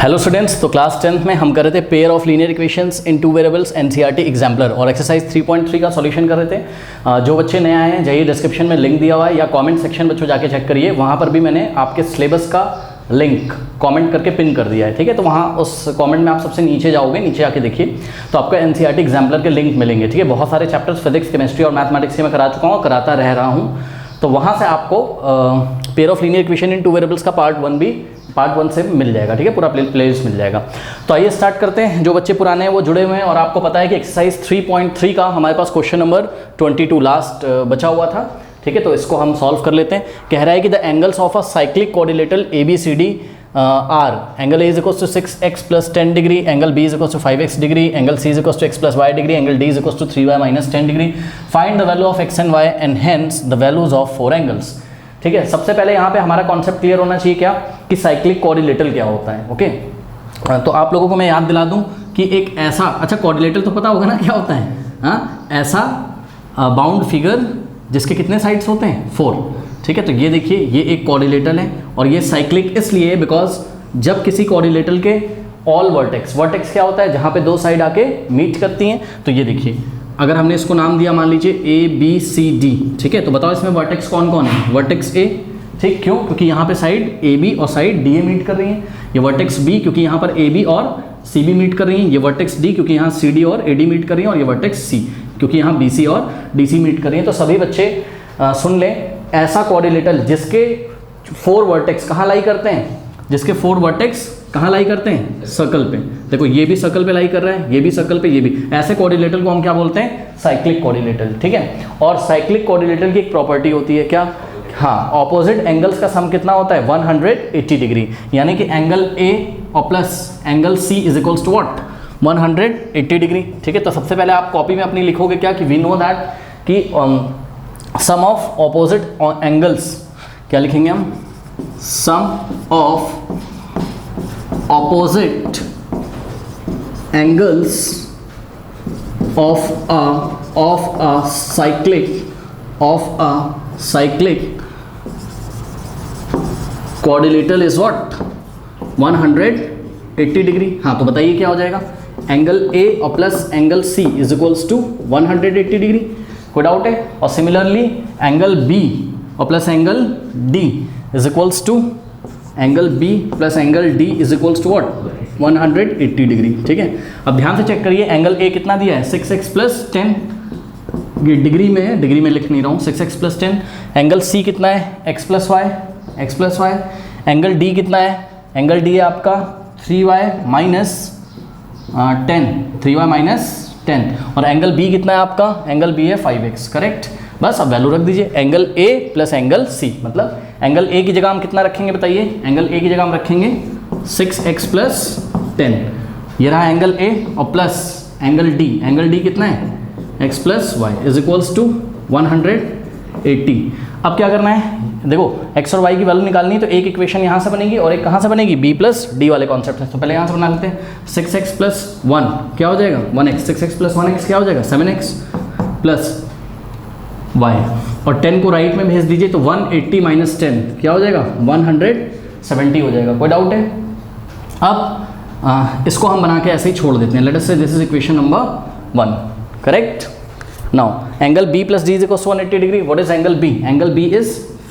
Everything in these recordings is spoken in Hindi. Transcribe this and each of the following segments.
हेलो स्टूडेंट्स, तो क्लास 10th में हम कर रहे थे pair of linear equations in two variables NCERT exemplar और एक्सरसाइज 3.3 का सॉल्यूशन कर रहे थे। जो बच्चे नए आए हैं जाइए डिस्क्रिप्शन में लिंक दिया हुआ है या कमेंट सेक्शन बच्चों जाके चेक करिए, वहाँ पर भी मैंने आपके सिलेबस का लिंक कमेंट करके पिन कर दिया है। ठीक है, तो वहाँ उस कमेंट में आप सबसे नीचे जाओगे, नीचे आके देखिए तो आपको एनसीईआरटी एग्जाम्पलर के लिंक मिलेंगे। ठीक है, बहुत सारे चैप्टर्स फिजिक्स, केमिस्ट्री और मैथमेटिक्स के मैं करा चुका हूँ, कराता रह रहा हूँ, तो वहाँ से आपको pair of linear equation in two variables का पार्ट 1 से मिल जाएगा। ठीक है, पूरा प्लेलिस्ट मिल जाएगा। तो आइए स्टार्ट करते हैं। जो बच्चे पुराने हैं वो जुड़े हुए हैं और आपको पता है कि एक्सरसाइज 3.3 का हमारे पास क्वेश्चन नंबर 22 लास्ट बचा हुआ था। ठीक है, तो इसको हम सॉल्व कर लेते हैं। कह रहा है कि the angles of a cyclic quadrilateral ABCD R angle A is equals to 6x plus 10 degree, angle B is equals to 5x degree, angle C is equals to x plus y degree, angle D is equals to 3y minus 10 degree. Find the value of x and y and hence the values of 4 angles. ठीक है, सबसे पहले यहाँ पे हमारा कॉन्सेप्ट क्लियर होना चाहिए क्या कि साइक्लिक क्वाड्रिलेटरल क्या होता है। ओके, तो आप लोगों को मैं याद दिला दूँ कि एक ऐसा, अच्छा क्वाड्रिलेटरल तो पता होगा ना क्या होता है, हाँ, ऐसा बाउंड फिगर जिसके कितने साइड्स होते हैं 4। ठीक है, तो ये देखिए ये एक क्वाड्रिलेटरल है और ये साइक्लिक इसलिए बिकॉज जब किसी क्वाड्रिलेटरल के ऑल वर्टेक्स क्या होता है जहाँ पे दो साइड आके मीट करती हैं, तो ये देखिए अगर हमने इसको नाम दिया मान लीजिए ABCD। ठीक है, तो बताओ इसमें वर्टेक्स कौन कौन है। वर्टेक्स A, ठीक, क्यों? क्योंकि यहाँ पे साइड AB और साइड DA मीट कर रही हैं। ये वर्टेक्स B क्योंकि यहाँ पर AB और CB मीट कर रही हैं। ये वर्टेक्स D क्योंकि यहाँ CD और AD मीट कर रही हैं। और ये वर्टेक्स C क्योंकि यहाँ BC और DC मीट कर रही हैं। तो सभी बच्चे सुन लें, ऐसा क्वाड्रिलेटरल जिसके 4 वर्टेक्स कहाँ लाई करते हैं, जिसके 4 वर्टेक्स कहाँ लाई करते हैं, सर्कल पे। देखो ये भी सर्कल पे लाई कर रहा है, ये भी सर्कल पे, ये भी। ऐसे क्वाड्रिलेटरल को हम क्या बोलते हैं, साइक्लिक क्वाड्रिलेटरल। ठीक है, और साइक्लिक क्वाड्रिलेटरल की एक प्रॉपर्टी होती है क्या, हाँ, ऑपोजिट एंगल्स का सम कितना होता है 180 डिग्री, यानी कि एंगल A और plus angle C is equals to what 180 degree. ठीक है, तो सबसे पहले आप कॉपी में अपनी लिखोगे क्या कि वी नो दैट कि सम ऑफ ऑपोजिट एंगल्स, क्या लिखेंगे हम, sum of opposite angles of a cyclic quadrilateral is what 180 degree. हाँ, तो बताइए क्या हो जाएगा, एंगल A और plus angle C is equals to 180 degree. कोई डाउट है? और सिमिलरली एंगल B और plus angle D is equals to angle B plus angle D is equals to what 180 degree. ठीक है, अब ध्यान से चेक करिए, एंगल A कितना दिया है 6x प्लस 10, ये डिग्री में है, डिग्री में लिख नहीं रहा हूँ, 6x प्लस 10। एंगल C कितना है x plus y. Angle D कितना है, एंगल D है आपका 3y माइनस 10, और एंगल B कितना है आपका, एंगल B है 5x। करेक्ट, बस अब वैल्यू रख दीजिए, angle A plus angle C, मतलब एंगल A की जगह हम कितना रखेंगे बताइए, एंगल A की जगह हम रखेंगे 6x प्लस 10, ये रहा एंगल A, और प्लस एंगल D कितना है x plus y is equals to 180। अब क्या करना है, देखो x और y की वैल्यू निकालनी है, तो एक इक्वेशन यहाँ से बनेगी और एक कहाँ से बनेगी, b प्लस डी वाले कॉन्सेप्ट से। तो पहले यहाँ से बना लेते हैं, 6x प्लस 1 क्या हो जाएगा 1x, 6x प्लस 1x क्या हो जाएगा 7x प्लस y, और 10 को राइट में भेज दीजिए, तो 180 माइनस 10 क्या हो जाएगा 170 हो जाएगा। कोई डाउट है? अब इसको हम बना के ऐसे ही छोड़ देते हैं। Let us say this is equation number 1। Correct, now angle B plus D is equals to 180 degree. What is angle B? Angle B is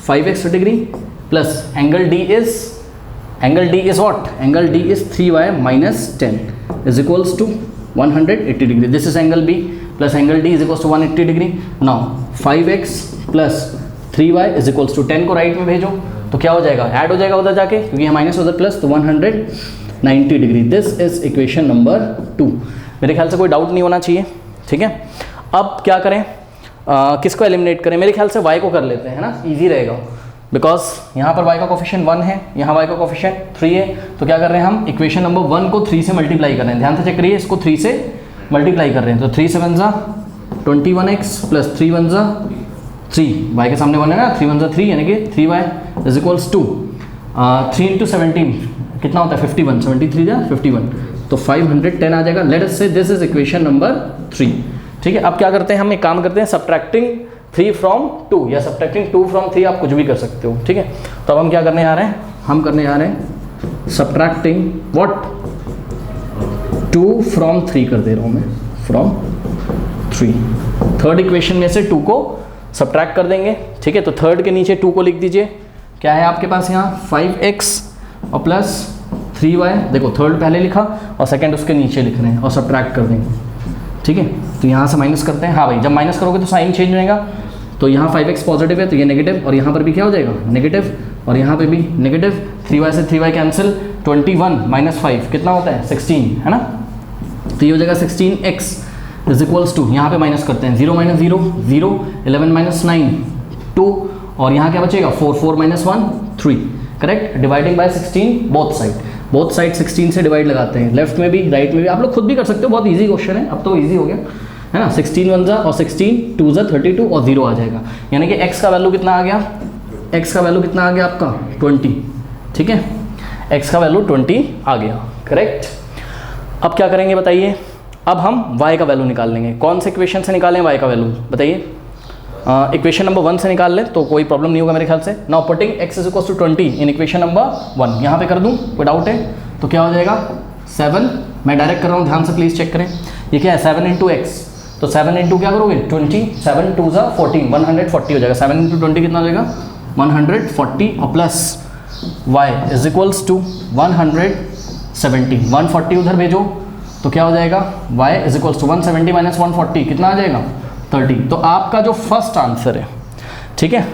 5x degree plus angle D is what, angle D is 3y minus 10 is equals to 180 degree. This is angle B plus angle D is equals to 180 degree. Now 5x plus 3y is equals to 10 को राइट में भेजो, तो क्या हो जाएगा, ऐड हो जाएगा उधर जाके, क्योंकि यहाँ माइनस उधर प्लस, तो 190 degree. This is equation number 2। मेरे ख्याल से कोई डाउट नहीं होना चाहिए। ठीक है, अब क्या करें, किसको एलिमिनेट करें, मेरे ख्याल से y को कर लेते हैं, है ना, ईजी रहेगा, बिकॉज यहाँ पर y का कोफिशिएंट 1 है, यहाँ y का कोफिशिएंट 3 है। तो क्या कर रहे हैं हम, इक्वेशन नंबर 1 को 3 से मल्टीप्लाई कर रहे हैं। ध्यान से चेक करिए, इसको 3 से मल्टीप्लाई कर रहे हैं, तो 3 7 जा 21x प्लस 3 1 जा 3, y के सामने 1 है ना, 3 1 जा 3 यानी कि 3y is equals to 3 into 17 कितना होता है 51, 73 जा 51, तो 510 आ जाएगा। Late us say this is equation number 3। ठीक है, अब क्या करते हैं, हम एक काम करते हैं, सब्ट्रैक्टिंग 3 फ्रॉम 2 या सब्ट्रैक्टिंग 2 फ्रॉम 3, आप कुछ भी कर सकते हो। ठीक है, तो अब हम क्या करने जा रहे हैं, हम करने जा रहे हैं सब्ट्रैक्टिंग व्हाट 2 फ्रॉम 3 कर दे रहा हूँ मैं, फ्रॉम 3। थर्ड इक्वेशन में से 2 को सब्ट्रैक्ट कर देंगे, ठीक है। तो थर्ड के नीचे 2 को लिख दीजिए। क्या है आपके पास यहाँ 5x और प्लस 3y। देखो थर्ड पहले लिखा और सेकंड उसके नीचे लिख रहे हैं और सब्ट्रैक्ट कर देंगे, ठीक है। तो यहाँ से माइनस करते हैं। हाँ भाई, जब माइनस करोगे तो साइन चेंज होएगा। तो यहाँ 5x पॉजिटिव है तो ये नेगेटिव, और यहाँ पर भी क्या हो जाएगा नेगेटिव, और यहाँ पे भी नेगेटिव। 3y से 3y कैंसिल, 21 माइनस 5 कितना होता है 16, है ना। तो ये हो जाएगा 16x इज इक्वल्स टू, यहाँ पे माइनस करते हैं 0 माइनस 0 0, 11 माइनस 9 2, और यहाँ क्या बचेगा 4 4 minus 1 3, correct. Dividing by 16 both side 16 से डिवाइड लगाते हैं, लेफ्ट में भी राइट में भी। आप लोग खुद भी कर सकते हो, बहुत ईजी क्वेश्चन है, अब तो ईजी हो गया है ना। 16 1 और 16 2 32 और 0 आ जाएगा, यानी कि x का वैल्यू कितना आ गया, x का वैल्यू कितना आ गया आपका 20, ठीक है। x का वैल्यू 20 आ गया, करेक्ट। अब क्या करेंगे बताइए, अब हम y का वैल्यू निकाल लेंगे। कौन से इक्वेशन से निकालें y का वैल्यू बताइए। इक्वेशन नंबर 1 से निकाल लें तो कोई प्रॉब्लम नहीं होगा मेरे ख्याल से। Now putting x is equal to 20 in equation number 1, यहाँ पे कर दूँ, कोई डाउट है तो क्या हो जाएगा 7। मैं डायरेक्ट कर रहा हूँ, ध्यान से प्लीज़ चेक करें। ये क्या है 7 इंटू एक्स, तो 7 इंटू क्या करोगे 20, 7 2 14, 140 हो जाएगा। 7 इंटू 20 कितना हो जाएगा 140, और plus y is equals to 170, 140 उधर भेजो तो क्या हो जाएगा y is equals to 170 minus 140 कितना आ जाएगा 30। तो आपका जो फर्स्ट आंसर है, ठीक है,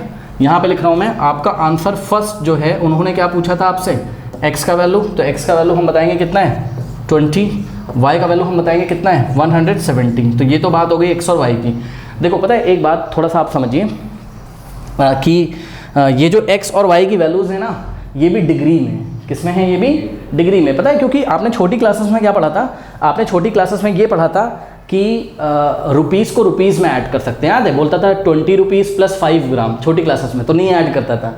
यहाँ पे लिख रहा हूँ मैं, आपका आंसर फर्स्ट जो है, उन्होंने क्या पूछा था आपसे x का वैल्यू, तो x का वैल्यू हम बताएंगे कितना है 20, y का वैल्यू हम बताएंगे कितना है 170। तो ये तो बात हो गई x और y की। देखो पता है एक बात थोड़ा सा आप समझिए कि ये जो x और y की वैल्यूज़ है ना, ये भी डिग्री में, किसमें है, ये भी डिग्री में। पता है क्योंकि आपने छोटी क्लासेस में क्या पढ़ा था, आपने छोटी क्लासेस में ये पढ़ा था कि रुपीज़ को रुपीज़ में ऐड कर सकते हैं, याद है, बोलता था 20 रुपीज़ प्लस 5 ग्राम, छोटी क्लासेस में तो नहीं ऐड करता था,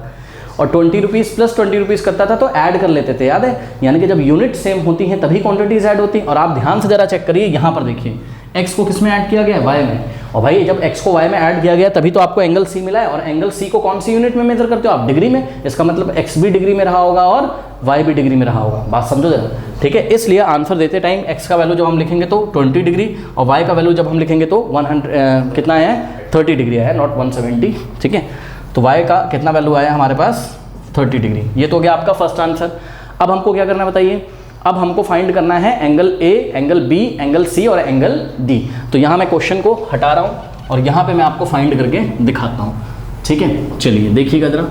और 20 रुपीज़ प्लस 20 रुपीज़ करता था तो ऐड कर लेते थे, याद है। यानी कि जब यूनिट सेम होती हैं तभी क्वांटिटीज ऐड होती हैं। और आप ध्यान से ज़रा चेक करिए, यहाँ पर देखिए x को किस में ऐड किया गया y में, और भाई जब x को y में ऐड किया गया तभी तो आपको एंगल c मिला है, और एंगल c को कौन सी यूनिट में मेजर करते हो आप, डिग्री में। इसका मतलब x भी डिग्री में रहा होगा और y भी डिग्री में रहा होगा, बात समझो जरा, ठीक है। इसलिए आंसर देते टाइम x का वैल्यू जब हम लिखेंगे तो 20 डिग्री, और y का वैल्यू जब हम लिखेंगे तो 100 कितना आया है 30 डिग्री आया है, नॉट 170, ठीक है। तो y का कितना वैल्यू आया हमारे पास 30 डिग्री। ये तो गया आपका फर्स्ट आंसर। अब हमको क्या करना है बताइए, अब हमको फाइंड करना है angle A, angle B, angle C और एंगल D। तो यहाँ मैं क्वेश्चन को हटा रहा हूँ और यहाँ पे मैं आपको फाइंड करके दिखाता हूँ, ठीक है। चलिए देखिएगा जरा।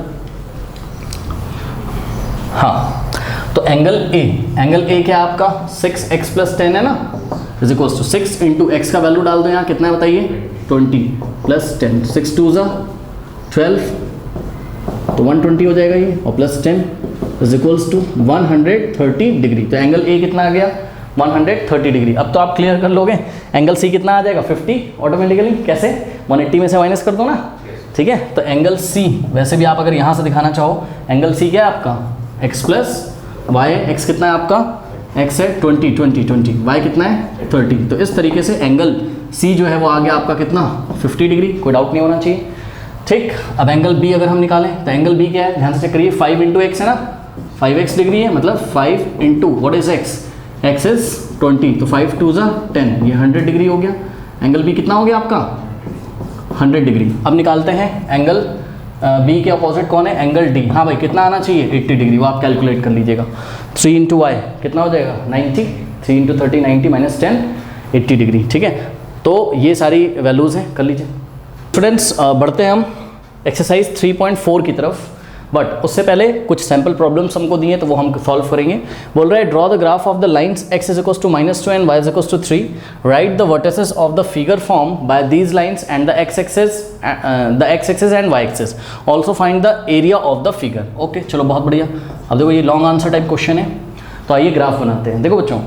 हाँ, तो एंगल A क्या आपका 6x प्लस 10 है ना, is equals to 6 into x का वैल्यू डाल दो, यहाँ कितना है बताइए 20 प्लस 10, 6 2 12, तो 120 हो जाएगा ये, और plus 10 is equals to 130 degree. तो एंगल A कितना आ गया 130 डिग्री। अब तो आप क्लियर कर लोगे, एंगल C कितना आ जाएगा 50 ऑटोमेटिकली। कैसे, 180 में से माइनस कर दो ना, ठीक है। तो एंगल C, वैसे भी आप अगर यहाँ से दिखाना चाहो, एंगल C क्या है आपका x प्लस वाई, x कितना है आपका, x है 20, y कितना है 30। तो इस तरीके से एंगल C जो है वो आ गया आपका कितना 50 डिग्री, कोई डाउट नहीं होना चाहिए, ठीक। अब एंगल B अगर हम निकालें तो एंगल B क्या है, ध्यान से चेक करिए, 5 इंटू एक्स है ना, 5x डिग्री है, मतलब 5 into what is x is 20, तो 5 2 10, ये 100 डिग्री हो गया। एंगल B कितना हो गया आपका 100 डिग्री। अब निकालते हैं एंगल B के अपोजिट कौन है, एंगल D। हाँ भाई कितना आना चाहिए 80 डिग्री, वो आप कैलकुलेट कर लीजिएगा। 3 इंटू वाई कितना हो जाएगा 90, 3 इंटू 30 90 माइनस 10 80 डिग्री, ठीक है। तो ये सारी वैल्यूज़ हैं, कर लीजिए। स्टूडेंट्स बढ़ते हैं हम एक्सरसाइज 3.4 की तरफ, बट उससे पहले कुछ सैम्पल प्रॉब्लम्स हमको दिए तो वो हम सॉल्व करेंगे। बोल रहा है draw the graph of the lines x is equals to -2 and y is equals to 3, write the vertices of the figure form by these lines and the x axis and y axis, also find the area of the figure. Okay चलो बहुत बढ़िया। अब देखो ये लॉन्ग आंसर टाइप क्वेश्चन है, तो आइए ग्राफ बनाते हैं। देखो बच्चों,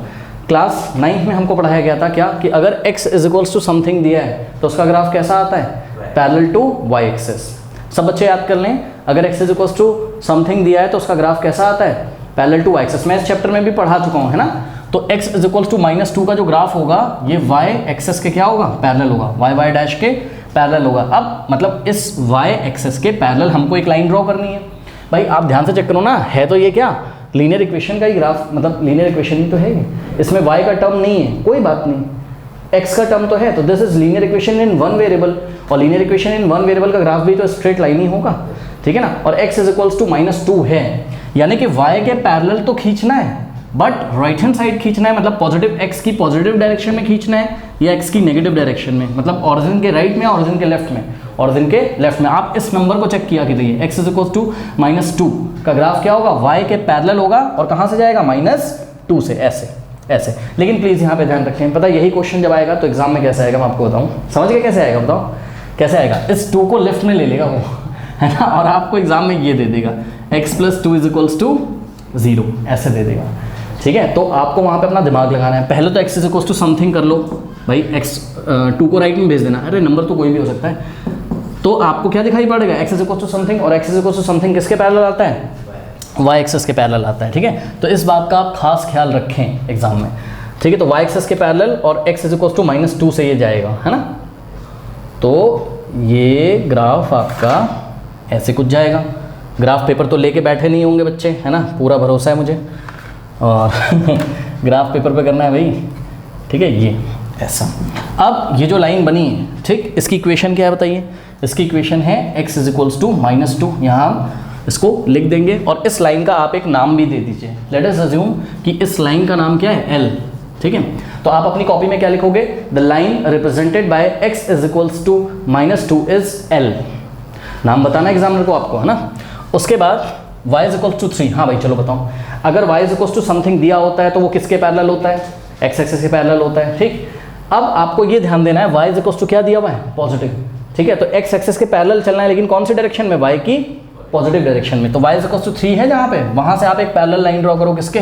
क्लास 9 में हमको पढ़ाया गया था क्या कि अगर x is equals to something दिया है तो उसका ग्राफ कैसा आता है, पैरेलल टू y एक्सिस। सब बच्चे याद कर लें, अगर x is equals to something दिया है तो उसका ग्राफ कैसा आता है, पैरेलल टू y एक्सिस। मैं इस चैप्टर में भी पढ़ा चुका हूँ, है ना। तो x इज इक्वल्स टू -2 का जो ग्राफ होगा ये y एक्सिस के क्या होगा, पैरेलल होगा, y डैश के पैरेलल होगा। अब मतलब इस y एक्सिस के पैरेलल हमको एक लाइन ड्रॉ करनी है। भाई आप ध्यान से चेक करो ना, है तो ये क्या लीनियर इक्वेशन का ही ग्राफ, मतलब लीनियर इक्वेशन ही तो है ये, इसमें y का टर्म नहीं है, कोई बात नहीं, x का टर्म तो है, तो this is linear equation in one variable, और linear equation in one variable का ग्राफ भी तो स्ट्रेट लाइन ही होगा, ठीक है ना। और x इज इक्वल्स टू -2 है, यानी कि y के पैरेलल तो खींचना है, बट राइट हैंड साइड खींचना है, मतलब पॉजिटिव x की पॉजिटिव डायरेक्शन में खींचना है या x की नेगेटिव डायरेक्शन में, मतलब ऑरिजिन के राइट में, ऑरिजिन के लेफ्ट में, ऑरिजिन के लेफ्ट में। आप इस नंबर को चेक किया कीजिए, x इज इक्वल्स टू -2 का ग्राफ क्या होगा, y के पैरेलल होगा, और कहाँ से जाएगा, -2 से, ऐसे। लेकिन प्लीज़ यहाँ पे ध्यान रखें, पता यही क्वेश्चन जब आएगा तो एग्जाम में कैसे आएगा मैं आपको बताऊँ, समझ गए कैसे आएगा, बताओ कैसे आएगा। इस 2 को लेफ्ट में ले लेगा वो, है ना, और आपको एग्जाम में ये दे देगा x + 2 = 0, ऐसे दे देगा, ठीक है। तो आपको वहाँ पे अपना दिमाग लगाना है, पहले तो x इज टू समथिंग कर लो भाई, x 2 को राइट में भेज देना, अरे नंबर तो कोई भी हो सकता है, तो आपको क्या दिखाई पड़ेगा, x इज टू समथिंग, और x इज टू समथिंग किसके पैरेलल आता है, y एक्सिस के पैरेलल आता है, ठीक है। तो इस बात का आप खास ख्याल रखें एग्जाम में, ठीक है। तो y एक्सिस के पैरेलल और x इज टू -2 से ये जाएगा, है ना, तो ये ग्राफ आपका ऐसे कुछ जाएगा। ग्राफ पेपर तो लेके बैठे नहीं होंगे बच्चे, है ना, पूरा भरोसा है मुझे, और ग्राफ पेपर पे करना है भाई, ठीक है, ये ऐसा। अब ये जो लाइन बनी है, ठीक, इसकी इक्वेशन क्या है बताइए, इसकी इक्वेशन है x इज इक्वल्स टू -2, यहाँ हम इसको लिख देंगे, और इस लाइन का आप एक नाम भी दे दीजिए, लेट अस अज्यूम कि इस लाइन का नाम क्या है, L, ठीक है। तो आप अपनी कॉपी में क्या लिखोगे, the line represented by x is equals to -2 is L, नाम बताना एग्जामिनर को आपको, है ना। उसके बाद y इज इक्वल्स टू 3, हाँ भाई चलो बताओ, अगर y is equals to something दिया होता है तो वो किसके पैरेलल होता है, x एक्सिस के पैरेलल होता है, ठीक। अब आपको ये ध्यान देना है, y इज इक्वल्स टू क्या दिया हुआ है, पॉजिटिव, ठीक है। तो x एक्सिस के पैरेलल चलना है, लेकिन कौन सी डायरेक्शन में, y की पॉजिटिव डायरेक्शन में। तो y इज इक्वल्स टू 3 है जहाँ पे, वहाँ से आप एक पैरेलल लाइन ड्रॉ करो किसके,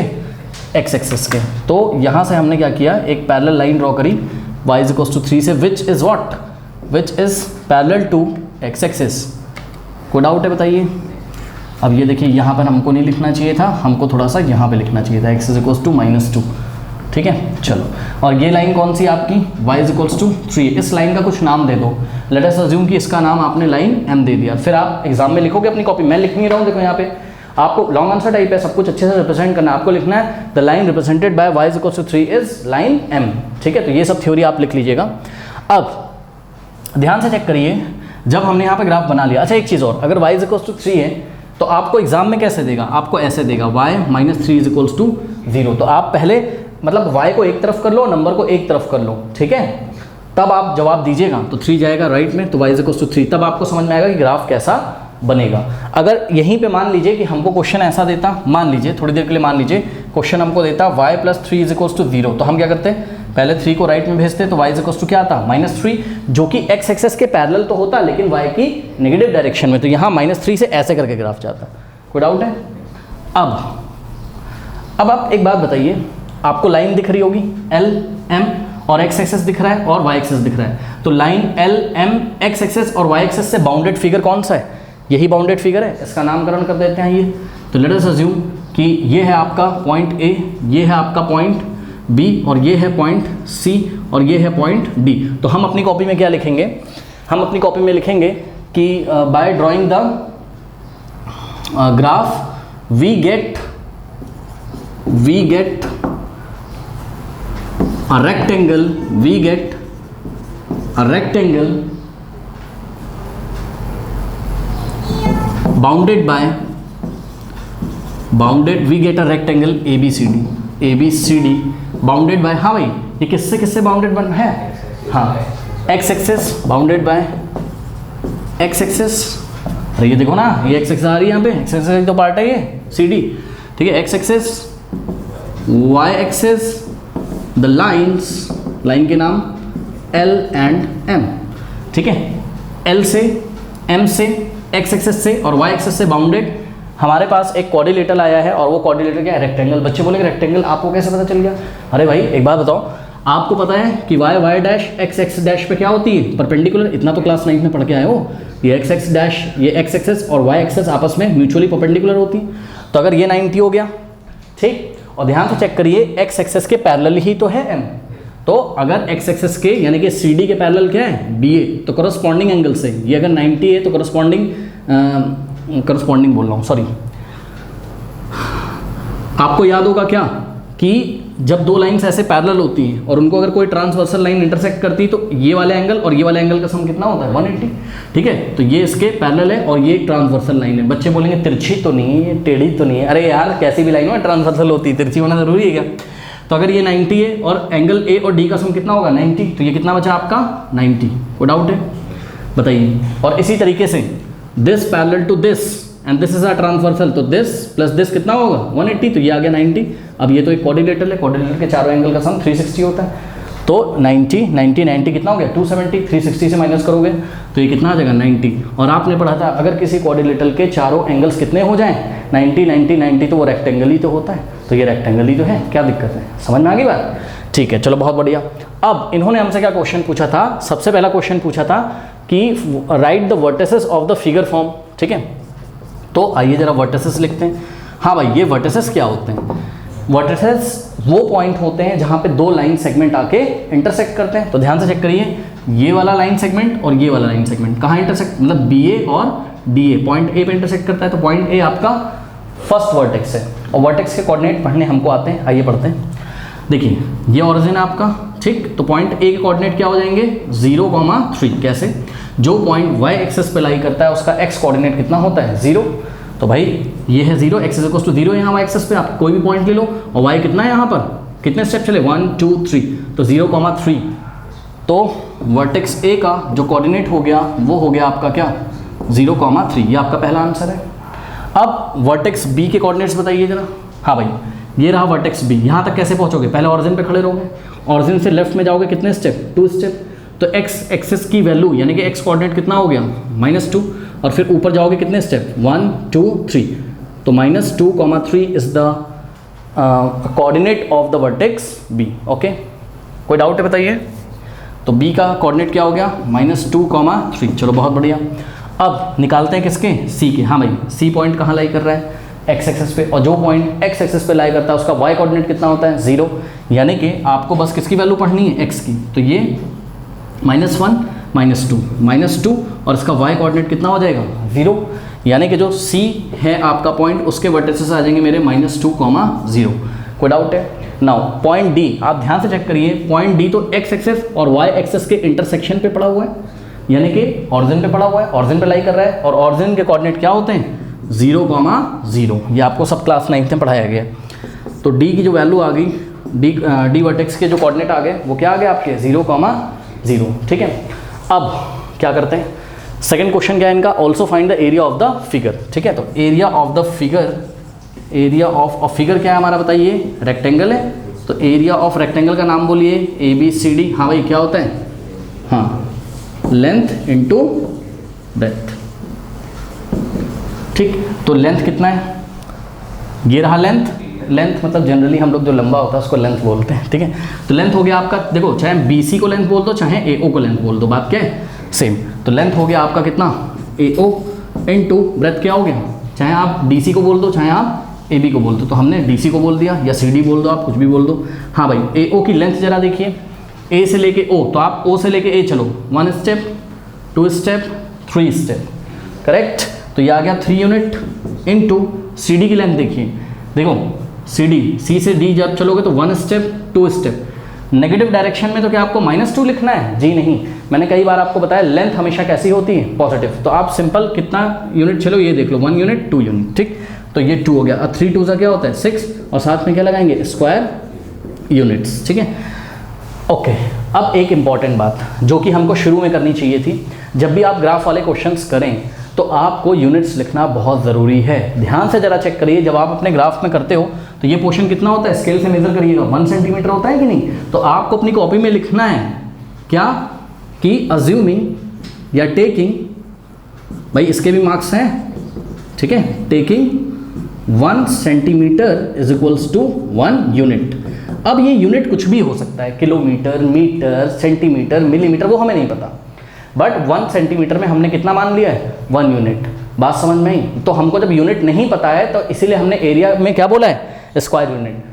x एक्सिस के। तो यहाँ से हमने क्या किया, एक पैरेलल लाइन ड्रॉ करी y इज इक्वल्स टू 3 से, which is what, which is parallel to x axis. कोई डाउट है बताइए। अब ये देखिए, यहाँ पर हमको नहीं लिखना चाहिए था, हमको थोड़ा सा यहाँ पे लिखना चाहिए था, x इज इक्वल्स टू -2, ठीक है। चलो, और ये लाइन कौन सी आपकी, y इज इक्वल्स टू 3, इस लाइन का कुछ नाम दे दो, लेट अस अज्यूम कि इसका नाम आपने लाइन m दे दिया। फिर आप एग्जाम में लिखोगे अपनी कॉपी, मैं लिख नहीं रहा हूँ, देखो यहाँ पे आपको लॉन्ग आंसर टाइप है, सब कुछ अच्छे से रिप्रेजेंट करना है, आपको लिखना है the line represented by y is equals to 3 is line m, ठीक है। तो ये सब थ्योरी आप लिख लीजिएगा। अब ध्यान से चेक करिए, जब हमने यहाँ पे ग्राफ बना लिया, अच्छा एक चीज़ और, अगर y इज इक्वल्स टू 3 है तो आपको एग्जाम में कैसे देगा, आपको ऐसे देगा y -3 इज इक्वल्स टू 0। तो आप पहले मतलब y को एक तरफ कर लो, नंबर को एक तरफ कर लो, ठीक है, तब आप जवाब दीजिएगा, तो 3 जाएगा राइट में, तो y इज इक्वल्स टू 3, तब आपको समझ में आएगा कि ग्राफ कैसा बनेगा। अगर यहीं पे मान लीजिए कि हमको क्वेश्चन ऐसा देता, मान लीजिए थोड़ी देर के लिए मान लीजिए क्वेश्चन हमको देता y + 3 इज इक्वल्स टू 0, तो हम क्या करते हैं, पहले 3 को राइट में भेजते, तो y इज इक्वल्स टू क्या आता, -3, जो कि x एक्सिस के पैरेलल तो होता, लेकिन y की नेगेटिव डायरेक्शन में, तो यहाँ -3 से ऐसे करके ग्राफ जाता। कोई डाउट है। अब आप एक बात बताइए, आपको लाइन दिख रही होगी L M, और x एक्सिस दिख रहा है और y एक्सिस दिख रहा है, तो line L M x axis और y एक्सिस से बाउंडेड फिगर कौन सा है, यही बाउंडेड फिगर है, इसका नामकरण कर देते हैं ये। तो लेट अस अज्यूम कि ये है आपका पॉइंट A, ये है आपका पॉइंट B, और ये है पॉइंट C, और ये है पॉइंट D। तो हम अपनी कॉपी में क्या लिखेंगे, हम अपनी कॉपी में लिखेंगे कि by drawing the graph we get a rectangle, we get a rectangle bounded we get a rectangle ABCD bounded by, हाँ भाई ये किससे किससे बाउंडेड बन है, हाँ x axis bounded by x axis, अरे ये देखो ना, ये x एक्सिस आ रही है यहाँ पे, x एक्सिस तो पार्ट है ये CD, ठीक है, x axis, y axis, the lines, line के नाम L एंड M, ठीक है, L से M से x एक्सिस से और y एक्सिस से बाउंडेड। हमारे पास एक कोऑर्डिनेटर आया है, और वो कोऑर्डिनेटर क्या है, रेक्टेंगल। बच्चे बोलेंगे रेक्टेंगल, आपको कैसे पता चल गया, अरे भाई एक बात बताओ, आपको पता है कि y डैश x डैश पे क्या होती है, परपेंडिकुलर, इतना तो क्लास 9 में पढ़ के आए हो, ये x डैश, ये x एक्सिस और y एक्सिस आपस में म्यूचुअली परपेंडिकुलर होती है। तो अगर ये 90 हो गया, ठीक, और ध्यान से चेक करिए x एक्सिस के पैरेलल ही तो है m, तो अगर x एक्सिस के यानी कि CD के पैरेलल क्या है, BA, तो करस्पॉन्डिंग एंगल से ये अगर 90 है तो करस्पॉन्डिंग बोल रहा हूँ, सॉरी, आपको याद होगा क्या कि जब दो लाइंस ऐसे पैरेलल होती हैं और उनको अगर कोई ट्रांसवर्सल लाइन इंटरसेक्ट करती है तो ये वाले एंगल और ये वाले एंगल का सम कितना होता है 180। ठीक है, तो ये इसके पैरेलल है और ये ट्रांसवर्सल लाइन है। बच्चे बोलेंगे तिरछी तो नहीं है, टेढ़ी तो नहीं है। अरे यार कैसी भी लाइन हो ट्रांसवर्सल होती है, तिरछी होना जरूरी है क्या? तो अगर ये 90 है और एंगल ए और डी का सम कितना होगा 90, तो ये कितना बचा आपका 90। कोई डाउट है बताइए। और इसी तरीके से this parallel to this and this is a transversal, तो दिस प्लस दिस कितना होगा 180, तो ये आ गया 90। अब ये तो एक क्वाड्रिलेटरल है, क्वाड्रिलेटरल के चारों एंगल का सम 360 होता है। तो 90 90 90 कितना हो गया 270, 360 से माइनस करोगे तो ये कितना आ जाएगा 90। और आपने पढ़ा था अगर किसी क्वाड्रिलेटरल के चारों एंगल्स कितने हो जाएं 90 90 90 तो वो रेक्टेंगल ही तो होता है, तो ये रेक्टेंगल ही तो है, क्या दिक्कत है? समझ में आ गई बात? ठीक है, चलो बहुत बढ़िया। अब इन्होंने हमसे क्या क्वेश्चन पूछा था? सबसे पहला क्वेश्चन पूछा था कि right the vertices of the figure form. ठीक है, तो आइए जरा वर्टिसेस लिखते हैं। हाँ भाई, ये वर्टिसेस क्या होते हैं? वर्टिसेस वो पॉइंट होते हैं जहां पे दो लाइन सेगमेंट आके इंटरसेक्ट करते हैं। तो ध्यान से चेक करिए, ये वाला लाइन सेगमेंट और ये वाला लाइन सेगमेंट कहाँ इंटरसेक्ट, मतलब बी ए और डी ए, पॉइंट ए पे इंटरसेक्ट करता है। तो पॉइंट ए आपका फर्स्ट वर्टेक्स है और वर्टेक्स के कोऑर्डिनेट पढ़ने हमको आते हैं। आइए पढ़ते हैं। देखिए ये ओरिजिन है आपका, ठीक। तो पॉइंट ए के कोऑर्डिनेट क्या हो जाएंगे 0,3। कैसे? जो पॉइंट वाई एक्सेस पे लाई करता है उसका एक्स कोऑर्डिनेट कितना होता है 0। तो भाई ये है 0, एक्स इक्वल्स टू 0 यहाँ वाई एक्सेस पे। आप कोई भी पॉइंट ले लो और वाई कितना है यहाँ पर, कितने स्टेप चले 1 2 3, तो 0,3। तो वर्टेक्स ए का जो कोऑर्डिनेट हो गया वो हो गया आपका क्या 0,3। ये आपका पहला आंसर है। अब वर्टेक्स बी के कोऑर्डिनेट्स बताइए जरा। हाँ भाई, ये रहा वर्टेक्स बी। यहाँ तक कैसे पहुँचोगे? पहले ऑरिजिन पे खड़े रहोगे, ऑरिजिन से लेफ्ट में जाओगे कितने स्टेप 2 स्टेप। तो एक्स एक्सेस की वैल्यू यानी कि एक्स कोऑर्डिनेट कितना हो गया -2, और फिर ऊपर जाओगे कितने स्टेप 1 2 3। तो -2,3 is the coordinate of the vertex B. Okay, कोई डाउट है बताइए? तो बी का कोऑर्डिनेट क्या हो गया -2,3। चलो बहुत बढ़िया। अब निकालते हैं किसके, सी के। हाँ भाई, सी पॉइंट कहाँ लाई कर रहा है एक्स एक्सेस पे, और जो पॉइंट एक्स एक्सेस पे लाई करता है उसका वाई कोऑर्डिनेट कितना होता है 0। यानी कि आपको बस किसकी वैल्यू पढ़नी है एक्स की। तो ये -1 -2 और इसका y कोऑर्डिनेट कितना हो जाएगा 0। यानी कि जो C है आपका पॉइंट उसके वर्टिसेस आ जाएंगे मेरे -2,0। कोई डाउट है? नाउ पॉइंट D, आप ध्यान से चेक करिए। पॉइंट D तो x एक्सेस और y एक्सेस के इंटरसेक्शन पे पड़ा हुआ है, यानी कि ऑरिजिन पे पड़ा हुआ है, ऑरिजिन पे लाई कर रहा है। और ऑरिजिन के कोऑर्डिनेट क्या होते हैं 0,0। ये आपको सब क्लास 9th में पढ़ाया गया। तो D की जो वैल्यू आ गई, D वर्टेक्स के जो कोऑर्डिनेट आ गए वो क्या आ गए आपके 0,0। ठीक है, अब क्या करते हैं? सेकंड क्वेश्चन क्या है इनका, also find the area of the figure. ठीक है, तो area of the figure, area of figure क्या है हमारा बताइए, रेक्टेंगल है। तो एरिया ऑफ रेक्टेंगल का नाम बोलिए ABCD। हाँ भाई, क्या होता है? हाँ, लेंथ इंटू ब्रेथ। ठीक, तो लेंथ कितना है, ये रहा लेंथ। लेंथ मतलब जनरली हम लोग जो लंबा होता है उसको लेंथ बोलते हैं। ठीक है, तो लेंथ हो गया आपका, देखो चाहे BC को लेंथ बोल दो चाहे AO को लेंथ बोल दो, बात क्या है सेम। तो लेंथ हो गया आपका कितना AO इंटू ब्रेथ क्या हो गया, चाहे आप DC को बोल दो चाहे आप AB को बोल दो। तो हमने DC को बोल दिया या CD बोल दो, आप कुछ भी बोल दो। हाँ भाई, AO की लेंथ जरा देखिए, A से लेके O, तो आप O से लेके A चलो 1 स्टेप 2 स्टेप 3 स्टेप, करेक्ट। तो ये आ गया 3 यूनिट इंटू CD की लेंथ देखिए, देखो CD C से D जब चलोगे तो 1 स्टेप 2 स्टेप। नेगेटिव डायरेक्शन में तो क्या आपको -2 लिखना है? जी नहीं, मैंने कई बार आपको बताया लेंथ हमेशा कैसी होती है पॉजिटिव। तो आप सिंपल कितना यूनिट चलो ये देख लो 1 यूनिट 2 यूनिट। ठीक, तो ये 2 हो गया। 3 2 क्या होता है 6, और साथ में क्या लगाएंगे स्क्वायर यूनिट्स। ठीक है, ओके। अब एक इम्पॉर्टेंट बात जो कि हमको शुरू में करनी चाहिए थी, जब भी आप ग्राफ वाले क्वेश्चंस करें तो आपको यूनिट्स लिखना बहुत ज़रूरी है। ध्यान से जरा चेक करिए, जब आप अपने ग्राफ में करते हो तो ये पोर्शन कितना होता है, स्केल से मेजर करिएगा 1 सेंटीमीटर होता है कि नहीं। तो आपको अपनी कॉपी में लिखना है क्या कि अज्यूमिंग या टेकिंग, भाई इसके भी मार्क्स हैं, ठीक है, taking 1 centimetre is equals to 1 unit. अब ये यूनिट कुछ भी हो सकता है, किलोमीटर, मीटर, सेंटीमीटर, मिलीमीटर, वो हमें नहीं पता, बट 1 सेंटीमीटर में हमने कितना मान लिया है 1 यूनिट। बात समझ में आई? तो हमको जब यूनिट नहीं पता है तो इसीलिए हमने एरिया में क्या बोला है स्क्वायर यूनिट।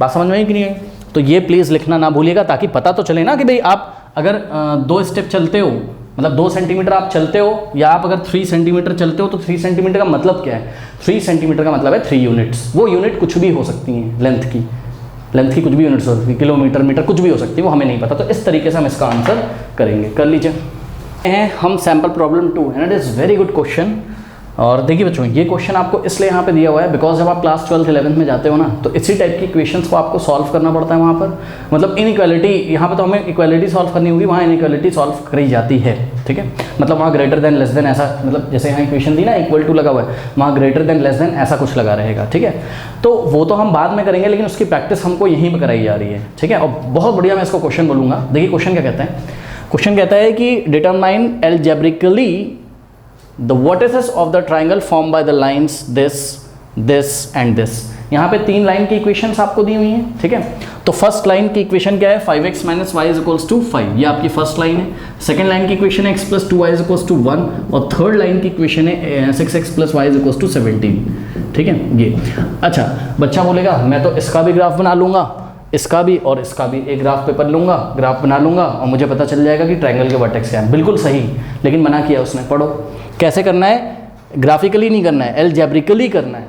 बात समझ में आई कि नहीं आई? तो ये प्लीज़ लिखना ना भूलिएगा, ताकि पता तो चले ना कि भाई आप अगर 2 स्टेप चलते हो मतलब 2 सेंटीमीटर आप चलते हो या आप अगर 3 सेंटीमीटर चलते हो तो 3 सेंटीमीटर का मतलब क्या है? 3 सेंटीमीटर का मतलब है 3 यूनिट्स। वो यूनिट कुछ भी हो सकती हैं, लेंथ की कुछ भी यूनिट्स हो सकती है, किलोमीटर, मीटर, कुछ भी हो सकती है, वो हमें नहीं पता। तो इस तरीके से हम इसका आंसर करेंगे। कर लीजिए हम sample problem 2 and it is very good question. और देखिए बच्चों, ये क्वेश्चन आपको इसलिए यहाँ पे दिया हुआ है बिकॉज जब आप क्लास 12th 11th में जाते हो ना, तो इसी टाइप की इक्वेशंस को आपको सॉल्व करना पड़ता है वहाँ पर। मतलब इनइक्वालिटी, यहाँ पे तो हमें इक्वालिटी सॉल्व करनी होगी, वहाँ इनइक्वालिटी सॉल्व करी जाती है, ठीक है। मतलब वहाँ ग्रेटर देन लेस देन ऐसा, मतलब जैसे यहाँ इक्वेशन थी ना इक्वल टू लगा हुआ है, वहाँ ग्रेटर देन लेस देन ऐसा कुछ लगा रहेगा, ठीक है। तो वो तो हम बाद में करेंगे, लेकिन उसकी प्रैक्टिस हमको यहीं पर कराई जा रही है, ठीक है। और बहुत बढ़िया मैं इसको क्वेश्चन बोलूँगा। देखिए क्वेश्चन क्या कहता है। क्वेश्चन कहता है कि determine algebraically the vertices of the triangle formed by the lines this and this। यहाँ पे 3 लाइन की इक्वेशंस आपको दी हुई हैं, ठीक है। तो फर्स्ट लाइन की इक्वेशन क्या है? 5x - y = 5, ये आपकी फर्स्ट लाइन है। सेकंड लाइन की इक्वेशन है x + 2y = 1 और थर्ड लाइन की इक्वेशन है 6x + y = 17, ठीक है। ये अच्छा, बच्चा बोलेगा मैं तो इसका भी ग्राफ बना लूँगा, इसका भी और इसका भी एक ग्राफ पेपर लूँगा, ग्राफ बना लूँगा और मुझे पता चल जाएगा कि ट्रायंगल के वर्टेक्स क्या है। बिल्कुल सही, लेकिन मना किया उसने। पढ़ो कैसे करना है, ग्राफिकली नहीं करना है, एल्जेब्रिकली करना है,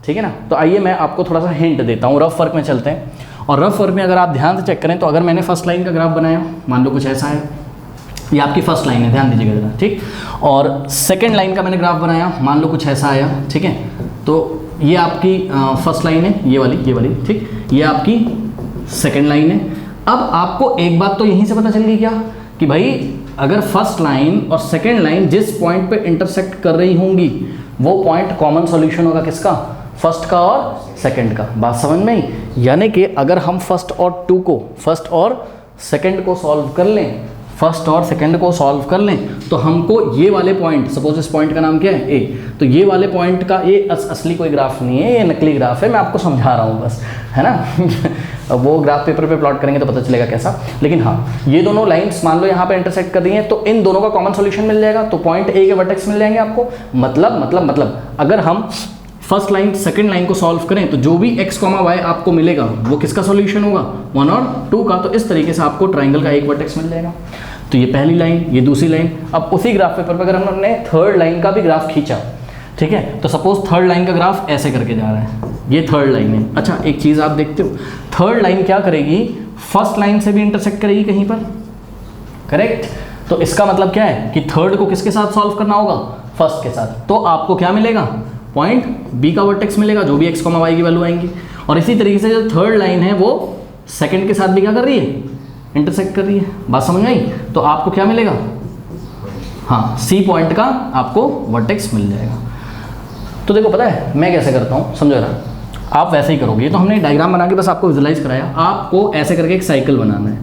ठीक है ना। तो आइए मैं आपको थोड़ा सा हिंट देता हूँ, रफ वर्क में चलते हैं। और रफ वर्क में अगर आप ध्यान से चेक करें तो अगर मैंने फर्स्ट लाइन का ग्राफ बनाया, मान लो कुछ ऐसा है, ये आपकी फर्स्ट लाइन है, ध्यान दीजिएगा जरा, ठीक। और सेकेंड लाइन का मैंने ग्राफ बनाया, मान लो कुछ ऐसा आया, ठीक है। तो ये आपकी फर्स्ट लाइन है, ये वाली, ठीक। ये आपकी सेकेंड लाइन है। अब आपको एक बात तो यहीं से पता चल गई क्या, कि भाई अगर फर्स्ट लाइन और सेकेंड लाइन जिस पॉइंट पे इंटरसेक्ट कर रही होंगी, वो पॉइंट कॉमन सॉल्यूशन होगा किसका? फर्स्ट का और सेकेंड का। बात समझ में आई? यानी कि अगर हम फर्स्ट और सेकेंड को सॉल्व कर लें, फर्स्ट और सेकेंड को सॉल्व कर लें, तो हमको ये वाले पॉइंट, सपोज इस पॉइंट का नाम क्या है? ए, तो ये वाले पॉइंट का ये असली कोई ग्राफ नहीं है, ये नकली ग्राफ है, मैं आपको समझा रहा हूँ बस, है ना। वो ग्राफ पेपर पे प्लॉट करेंगे तो पता चलेगा कैसा। लेकिन हाँ, ये दोनों लाइंस मान लो यहाँ पे इंटरसेक्ट कर रही हैं, तो इन दोनों का कॉमन सॉल्यूशन मिल जाएगा, तो पॉइंट ए के वर्टेक्स मिल जाएंगे आपको। मतलब अगर हम फर्स्ट लाइन सेकंड लाइन को सॉल्व करें तो जो भी x, y आपको मिलेगा वो किसका सॉल्यूशन होगा? 1 और 2 का। तो इस तरीके से आपको ट्राइंगल का एक वर्टेक्स मिल जाएगा। तो ये पहली लाइन, ये दूसरी लाइन। अब उसी ग्राफ पेपर पर अगर हमने थर्ड लाइन का भी ग्राफ खींचा, ठीक है, तो सपोज थर्ड लाइन का ग्राफ ऐसे करके जा रहा है, ये थर्ड लाइन है। अच्छा, एक चीज़ आप देखते हो, थर्ड लाइन क्या करेगी? फर्स्ट लाइन से भी इंटरसेक्ट करेगी कहीं पर, करेक्ट। तो इसका मतलब क्या है कि थर्ड को किसके साथ सॉल्व करना होगा? फर्स्ट के साथ। तो आपको क्या मिलेगा? पॉइंट बी का वर्टेक्स मिलेगा, जो भी x, y की वैल्यू आएंगी। और इसी तरीके से जो थर्ड लाइन है वो सेकंड के साथ भी क्या कर रही है? इंटरसेक्ट कर रही है। बात समझ में आई? तो आपको क्या मिलेगा? हाँ, सी पॉइंट का आपको वर्टेक्स मिल जाएगा। तो देखो, पता है मैं कैसे करता हूँ, समझो ना, आप वैसे ही करोगे। तो हमने डायग्राम बना के बस आपको विजुलाइज कराया। आपको ऐसे करके एक साइकिल बनाना है,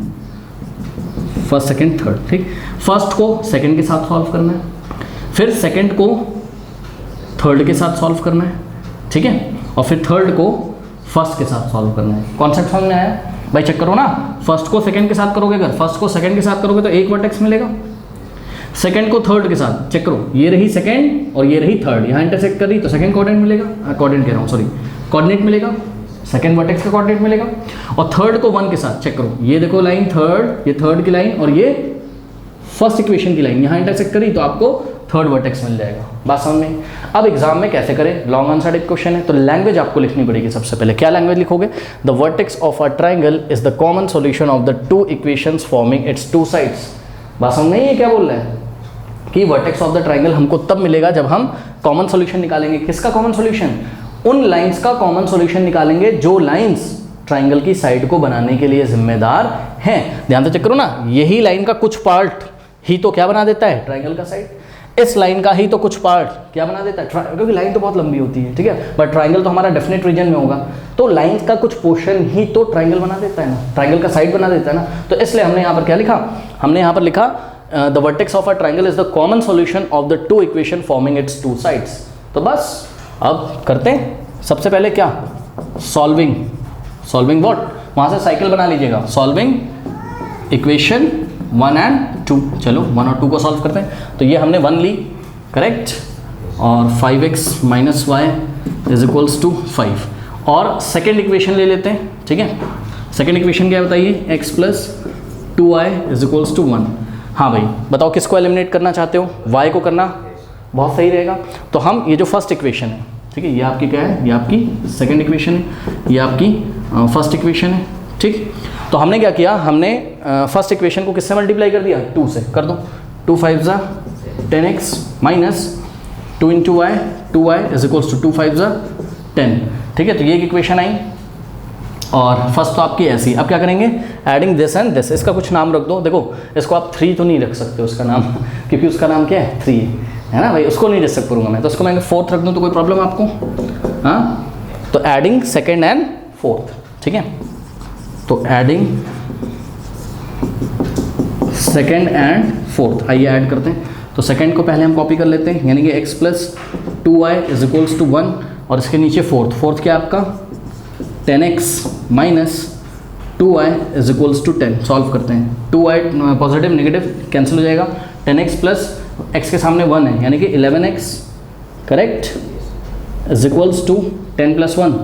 फर्स्ट सेकंड थर्ड, ठीक। फर्स्ट को सेकंड के साथ सॉल्व करना है, फिर सेकंड को थर्ड के साथ सॉल्व करना है, ठीक है, और फिर थर्ड को फर्स्ट के साथ सॉल्व करना है। कॉन्सेप्ट समझ में आया? भाई चेक करो ना, फर्स्ट को सेकंड के साथ करोगे, अगर फर्स्ट को सेकंड के साथ करोगे तो एक वर्टेक्स मिलेगा, सेकंड को थर्ड के साथ चेक करो, ये रही सेकंड और ये रही थर्ड, यहाँ इंटरसेक्ट कर रही तो सेकंड कोऑर्डिनेट मिलेगा, कोऑर्डिनेट मिलेगा, सेकंड वर्टेक्स का कोऑर्डिनेट मिलेगा। और थर्ड को 1 के साथ चेक करो, ये देखो लाइन थर्ड, ये थर्ड की लाइन और ये फर्स्ट इक्वेशन की लाइन, यहाँ इंटरसेक्ट करी तो आपको थर्ड वर्टेक्स मिल जाएगा। बात समझ में? अब एग्जाम में कैसे करें? लॉन्ग आंसर टाइप क्वेश्चन है, तो लैंग्वेज आपको लिखनी पड़ेगी सबसे पहले। क्या लैंग्वेज लिखोगे? The vertex of a triangle is the common solution of the two equations forming it's two sides. बात समझ में? ये क्या बोल रहा है कि वर्टेक्स ऑफ द ट्राइंगल हमको तब मिलेगा जब हम कॉमन सॉल्यूशन निकालेंगे। किसका कॉमन सॉल्यूशन? उन लाइंस का कॉमन सॉल्यूशन निकालेंगे जो लाइंस ट्राइंगल की साइड को बनाने के लिए जिम्मेदार हैं। ध्यान से चेक करो ना, यही लाइन का कुछ पार्ट ही तो क्या बना देता है? ट्राइंगल का साइड। इस लाइन का ही तो कुछ पार्ट क्या बना देता है? क्योंकि लाइन तो बहुत लंबी होती है, ठीक है, बट ट्राइंगल तो हमारा डेफिनेट रीजन में होगा, तो लाइन का कुछ पोर्शन ही तो ट्राइंगल बना देता है ना, ट्राइंगल का साइड बना देता है ना। तो इसलिए हमने यहाँ पर क्या लिखा? हमने यहाँ पर लिखा the vertex of a triangle is the common solution of the two equation forming it's two sides. तो बस अब करते हैं सबसे पहले क्या? Solving what? वहाँ से साइकिल बना लीजिएगा, सॉल्विंग इक्वेशन 1 and 2। चलो 1 और 2 को सॉल्व करते हैं। तो ये हमने 1 ली, करेक्ट, और 5x - y = 5। और सेकेंड इक्वेशन ले लेते हैं, ठीक है। सेकेंड इक्वेशन क्या बताइए? x + 2y = 1। हाँ भाई बताओ किसको एलिमिनेट करना चाहते हो, y को करना, बहुत सही रहेगा। तो हम ये जो फर्स्ट इक्वेशन है, ठीक है, ये आपकी क्या है, ये आपकी सेकंड इक्वेशन है, ये आपकी फर्स्ट इक्वेशन है, ठीक। तो हमने क्या किया, हमने फर्स्ट इक्वेशन को किससे मल्टीप्लाई कर दिया, 2 से कर दो। 2 5 ज़ा 10x minus 2 into y, 2y is equals to 2 5 ज़ा 10, ठीक है। तो ये एक इक्वेशन आई और फर्स्ट तो आपकी ऐसी। अब क्या करेंगे, एडिंग दिस एंड दिस, इसका कुछ नाम रख दो। देखो इसको आप 3 तो नहीं रख सकते उसका नाम क्योंकि उसका नाम क्या है, 3 है ना भाई, उसको नहीं डिस्टर्ब करूँगा मैं, तो उसको मैं 4th रख दूँ तो कोई प्रॉब्लम आपको, हाँ। तो एडिंग सेकेंड एंड फोर्थ, ठीक है। तो एडिंग सेकेंड एंड फोर्थ, आइए ऐड करते हैं। तो सेकेंड को पहले हम कॉपी कर लेते हैं, यानी कि x plus 2y is equals to 1 और इसके नीचे फोर्थ क्या आपका 10x minus 2y is equals to 10। Solve करते हैं, 2y पॉजिटिव नेगेटिव कैंसिल हो जाएगा, 10x प्लस x के सामने 1 है यानी कि 11x correct is equals to 10 plus 1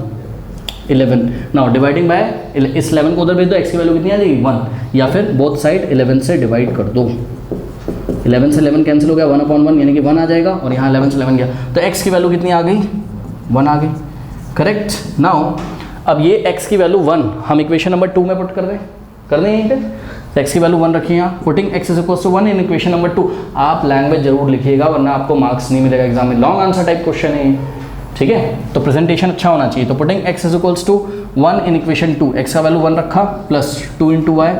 11। Now dividing by, इस 11 को उधर भेज दो, x की वैल्यू कितनी आ जाएगी 1, या फिर बोथ साइड 11 से डिवाइड कर दो। 11 से 11 कैंसिल हो गया, 1/1 यानी कि 1 आ जाएगा और यहाँ 11 से 11 गया, तो x की वैल्यू कितनी आ गई 1 आ गई करेक्ट। नाउ अब ये x की वैल्यू 1 हम इक्वेशन नंबर 2 में पुट कर दें यहीं पे, तो x की वैल्यू 1 रखिए यहाँ, putting x is equals to 1 in equation number 2। आप लैंग्वेज जरूर लिखिएगा वरना आपको मार्क्स नहीं मिलेगा एग्जाम में, लॉन्ग आंसर टाइप क्वेश्चन है ये, ठीक है। तो प्रेजेंटेशन अच्छा होना चाहिए। तो putting x is equals to 1 in equation 2, x का वैल्यू 1 रखा plus 2 into y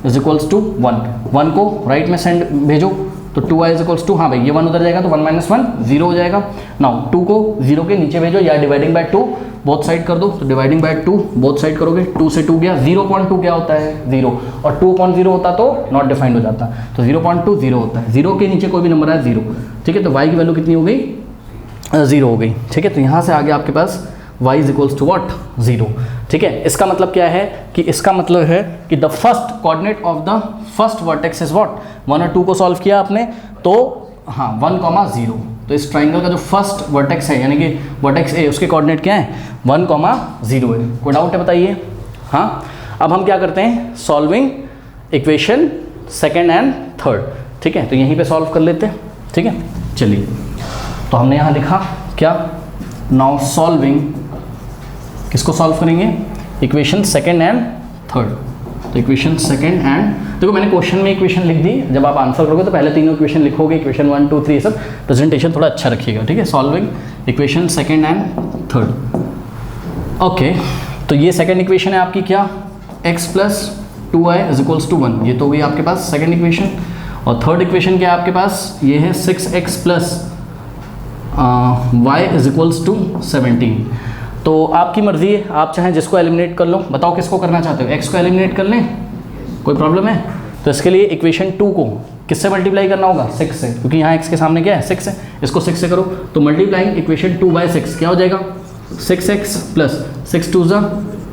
is equals to 1 को राइट में सेंड भेजो, तो 2y इज इक्वल्स टू, हाँ भाई ये 1 उधर जाएगा तो 1 माइनस 1 0 हो जाएगा। नाउ 2 को 0 के नीचे भेजो या डिवाइडिंग बाय 2 बोथ साइड कर दो, तो डिवाइडिंग बाय 2 बोथ साइड करोगे, 2 से 2 गया, 0.2 क्या होता है 0, और 2.0 होता तो नॉट डिफाइंड हो जाता, तो 0.2 0 होता है, 0 के नीचे कोई भी नंबर है 0, ठीक है। तो y की वैल्यू कितनी हो गई 0 हो गई, ठीक है। तो यहाँ से आगे आपके पास y is equals to what 0, ठीक है। इसका मतलब क्या है कि इसका मतलब है कि the first coordinate of the first vertex is what 1 और 2 को सॉल्व किया आपने तो हाँ 1,0, तो इस ट्राइंगल का जो फर्स्ट वर्टेक्स है यानी कि वर्टेक्स ए उसके कोऑर्डिनेट क्या है 1,0 है। कोई डाउट है बताइए, हाँ। अब हम क्या करते हैं, solving equation second and third, ठीक है। तो यहीं पे सॉल्व कर लेते हैं, ठीक है। चलिए तो हमने यहाँ लिखा क्या, नाउ सॉल्विंग, किसको सॉल्व करेंगे, इक्वेशन सेकेंड एंड थर्ड। तो इक्वेशन सेकेंड एंड, देखो मैंने क्वेश्चन में इक्वेशन लिख दी, जब आप आंसर करोगे तो पहले तीनों इक्वेशन लिखोगे, इक्वेशन 1 2 3 सब, प्रेजेंटेशन थोड़ा अच्छा रखिएगा, ठीक है। Solving equation second and third, okay. तो ये सेकेंड इक्वेशन है आपकी क्या, x plus 2y is equals to 1, ये तो हुई आपके पास सेकेंड इक्वेशन। और थर्ड इक्वेशन क्या है आपके पास, ये है 6x plus y is equals to 17। तो आपकी मर्जी है, आप चाहें जिसको एलिमिनेट कर लो, बताओ किसको करना चाहते हो, x को एलिमिनेट कर लें, कोई प्रॉब्लम है। तो इसके लिए इक्वेशन 2 को किससे मल्टीप्लाई करना होगा 6 से, क्योंकि यहाँ x के सामने क्या है 6 है, इसको 6 से करो, तो मल्टीप्लाइंग इक्वेशन 2 बाई 6 क्या हो जाएगा 6x प्लस 6 2 ज़ा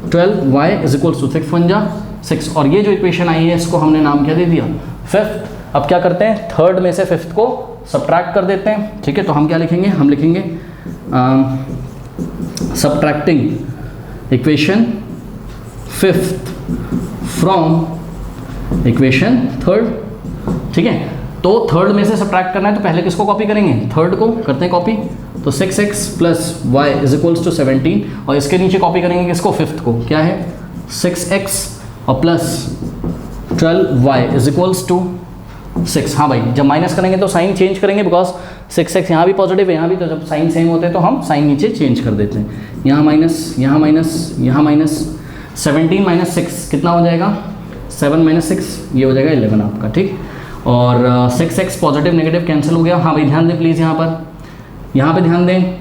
12 y इज इक्वल्स टू 6 1 ज़ा 6। और ये जो इक्वेशन आई है इसको हमने नाम क्या दे दिया फिफ्थ। अब क्या करते हैं, थर्ड में से फिफ्थ को सब्ट्रैक्ट कर देते हैं, ठीक है। तो हम क्या लिखेंगे, हम लिखेंगे subtracting equation fifth from equation third, ठीक है। तो थर्ड में से सब्ट्रैक्ट करना है तो पहले किसको कॉपी करेंगे, थर्ड को करते हैं कॉपी, तो 6x plus y is equals to 17, और इसके नीचे कॉपी करेंगे किसको, फिफ्थ को, क्या है 6x और plus 12y is equals to 6। हाँ भाई जब माइनस करेंगे तो साइन चेंज करेंगे, बिकॉज 6x यहाँ भी पॉजिटिव है यहाँ भी, तो जब साइन सेम होते हैं तो हम साइन नीचे चेंज कर देते हैं, यहाँ माइनस यहाँ माइनस यहाँ माइनस, 17 माइनस 6 कितना हो जाएगा 7 माइनस 6, ये हो जाएगा 11 आपका, ठीक। और 6x पॉजिटिव नेगेटिव कैंसिल हो गया। हाँ भाई ध्यान दें प्लीज़, यहाँ पे ध्यान दें,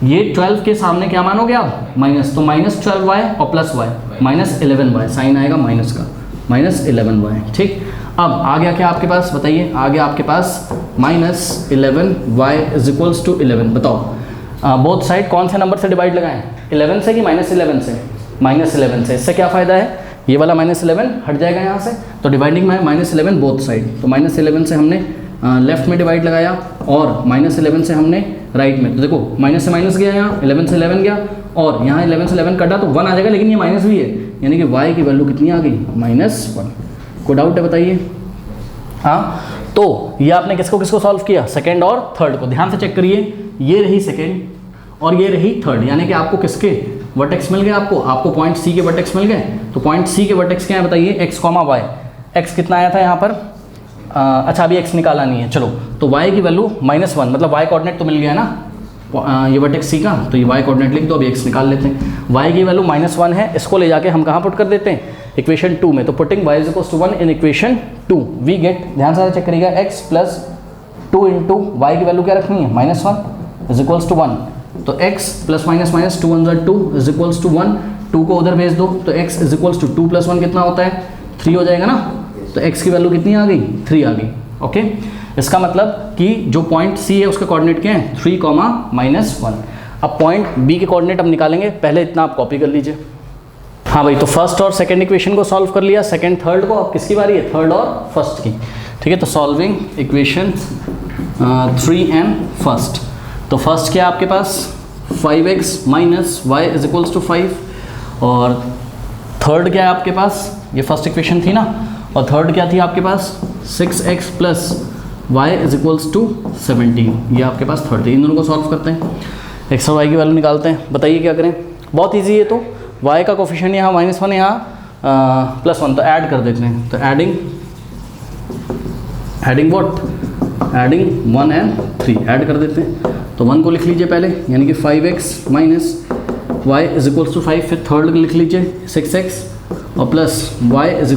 ये 12 के सामने क्या मान हो गया माइनस, तो माइनस 12y और plus y minus 11y, sign आएगा माइनस का माइनस 11y, ठीक। अब आ गया क्या आपके पास, बताइए, आ गया आपके पास minus 11y is equals to 11। बताओ बोथ साइड कौन से नंबर से डिवाइड लगाएं, 11 से कि माइनस 11 से, माइनस 11 से। इससे क्या फ़ायदा है, ये वाला माइनस 11 हट जाएगा यहाँ से, तो डिवाइडिंग में माइनस 11 बोथ साइड, तो माइनस 11 से हमने लेफ्ट में डिवाइड लगाया और माइनस 11 से हमने राइट में, तो देखो माइनस से माइनस गया यहाँ, 11 से 11 गया, और यहाँ 11 से 11 कटा तो 1 आ जाएगा, लेकिन ये माइनस भी है, यानी कि y की वैल्यू कितनी आ गई -1। कोई डाउट है बताइए, हाँ, तो ये आपने किसको किसको सॉल्व किया, सेकंड और थर्ड को। ध्यान से चेक करिए, ये रही सेकंड और ये रही थर्ड, यानी कि आपको किसके वर्टेक्स मिल गए, आपको पॉइंट सी के वर्टेक्स मिल गए। तो पॉइंट सी के वर्टेक्स क्या है बताइए, एक्स कॉमा वाई। एक्स कितना आया था यहाँ पर, अच्छा अभी एक्स निकाला नहीं है, चलो तो y की वैल्यू -1, मतलब y कोऑर्डिनेट तो मिल गया ना ये वर्टेक्स सी का, तो ये y कोऑर्डिनेट लिख दो, अभी x निकाल लेते हैं। y की वैल्यू -1 है, इसको ले जाके हम कहाँ पुट कर देते हैं, इक्वेशन 2 में। तो putting y = 1 in equation 2 we get, ध्यान से चेक करिएगा, x + 2 इंटू y की वैल्यू क्या रखनी है, -1 = 1। तो x ± -2 × 2 = 1, 2 को उधर भेज दो, तो x = 2 + 1 कितना होता है, 3 हो जाएगा ना। तो x की वैल्यू कितनी आ गई, 3 आ गई। ओके, इसका मतलब कि जो पॉइंट C है उसके कोऑर्डिनेट क्या है, 3, -1। अब पॉइंट B के कोऑर्डिनेट हम निकालेंगे, पहले इतना आप कॉपी कर लीजिए। हाँ भाई, तो फर्स्ट और सेकंड इक्वेशन को सॉल्व कर लिया, सेकंड थर्ड को, अब किसकी बारी है, थर्ड और फर्स्ट की। ठीक है, तो सॉल्विंग इक्वेशन 3 एंड फर्स्ट। तो फर्स्ट क्या है आपके पास, 5x - y = 5, और थर्ड क्या है आपके पास, ये फर्स्ट इक्वेशन थी ना, और थर्ड क्या थी आपके पास, 6x + y = 17, ये आपके पास थर्ड थी। इन दोनों को सॉल्व करते हैं, x और y की वैल्यू निकालते हैं। बताइए क्या करें, बहुत इजी है। तो y का कोफिशिएंट यहाँ -1, यहाँ +1, तो ऐड कर देते हैं। तो adding what, adding 1 and 3 add कर देते हैं। तो 1 को लिख लीजिए पहले, यानी कि 5x - y = 5, फिर थर्ड लिख लीजिए 6x और प्लस y =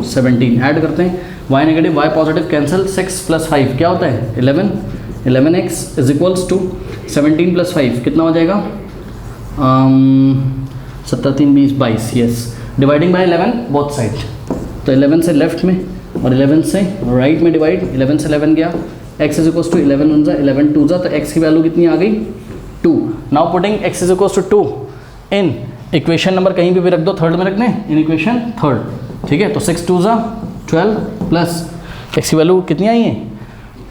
17 ऐड करते हैं। y negative y positive cancel, 6 + 5 क्या होता है, 11, 11x = 17 + 5 कितना हो जाएगा, 17, 3, 20, 22, yes, dividing by 11 both side. तो 11 से लेफ्ट में और 11 से राइट में डिवाइड, 11 से 11 गया, x = 11 1 11 2 तो x की वैल्यू कितनी आ गई, 2। नाउ पुटिंग x = 2 इन इक्वेशन नंबर कहीं भी रख दो, थर्ड में रखने, इन इक्वेशन थर्ड। ठीक है, तो 6 2 12 प्लस x की वैल्यू कितनी आई है,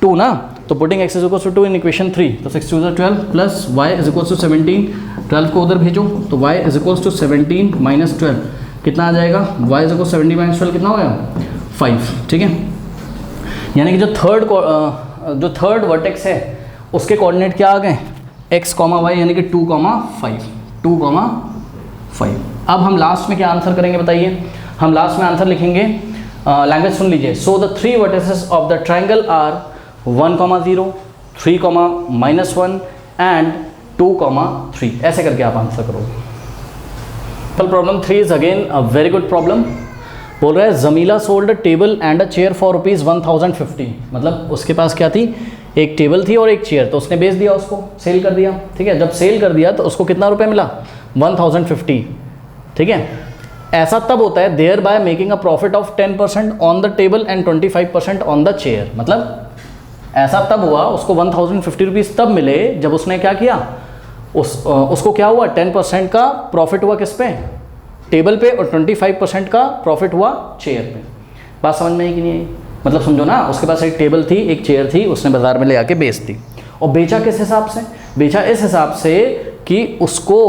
2 ना। तो पुटिंग x = 2 इन इक्वेशन 3, तो 6 2 12 प्लस y = 17, 12 को उधर भेजो, तो y = 17 - 12 कितना आ जाएगा, y = 17 - 12 कितना हो गया, 5। ठीक है, यानी कि जो थर्ड वर्टेक्स है उसके कोऑर्डिनेट क्या आ गए, x, y, यानी कि 2, 5, 2, 5। अब हम लास्ट में क्या आंसर करेंगे बताइए, हम लास्ट में आंसर लिखेंगे, लैंग्वेज सुन लीजिए। So the 3 vertices of the triangle are 1, 0, 3, -1 and 2, 3, ऐसे करके आप आंसर करोगे। Problem 3 is again a very good problem. बोल रहा है Jamila sold a table and a chair for ₹1050, मतलब उसके पास क्या थी, एक टेबल थी और एक चेयर, तो उसने बेच दिया, उसको सेल कर दिया। ठीक है, जब सेल कर दिया तो उसको कितना रुपए मिला, 1050। ठीक है, ऐसा तब होता है thereby making a profit of 10% on the table and 25% on the chair. मतलब ऐसा तब हुआ, उसको 1050 रुपीज़ तब मिले जब उसने क्या किया, उसको क्या हुआ, 10% का प्रॉफिट हुआ किस पे, टेबल पे, और 25% का प्रॉफिट हुआ चेयर पे। बात समझ में आई कि नहीं आई, मतलब समझो ना, उसके पास एक टेबल थी, एक चेयर थी, उसने बाजार में ले आके बेच दी। और बेचा किस हिसाब से, बेचा इस हिसाब से कि उसको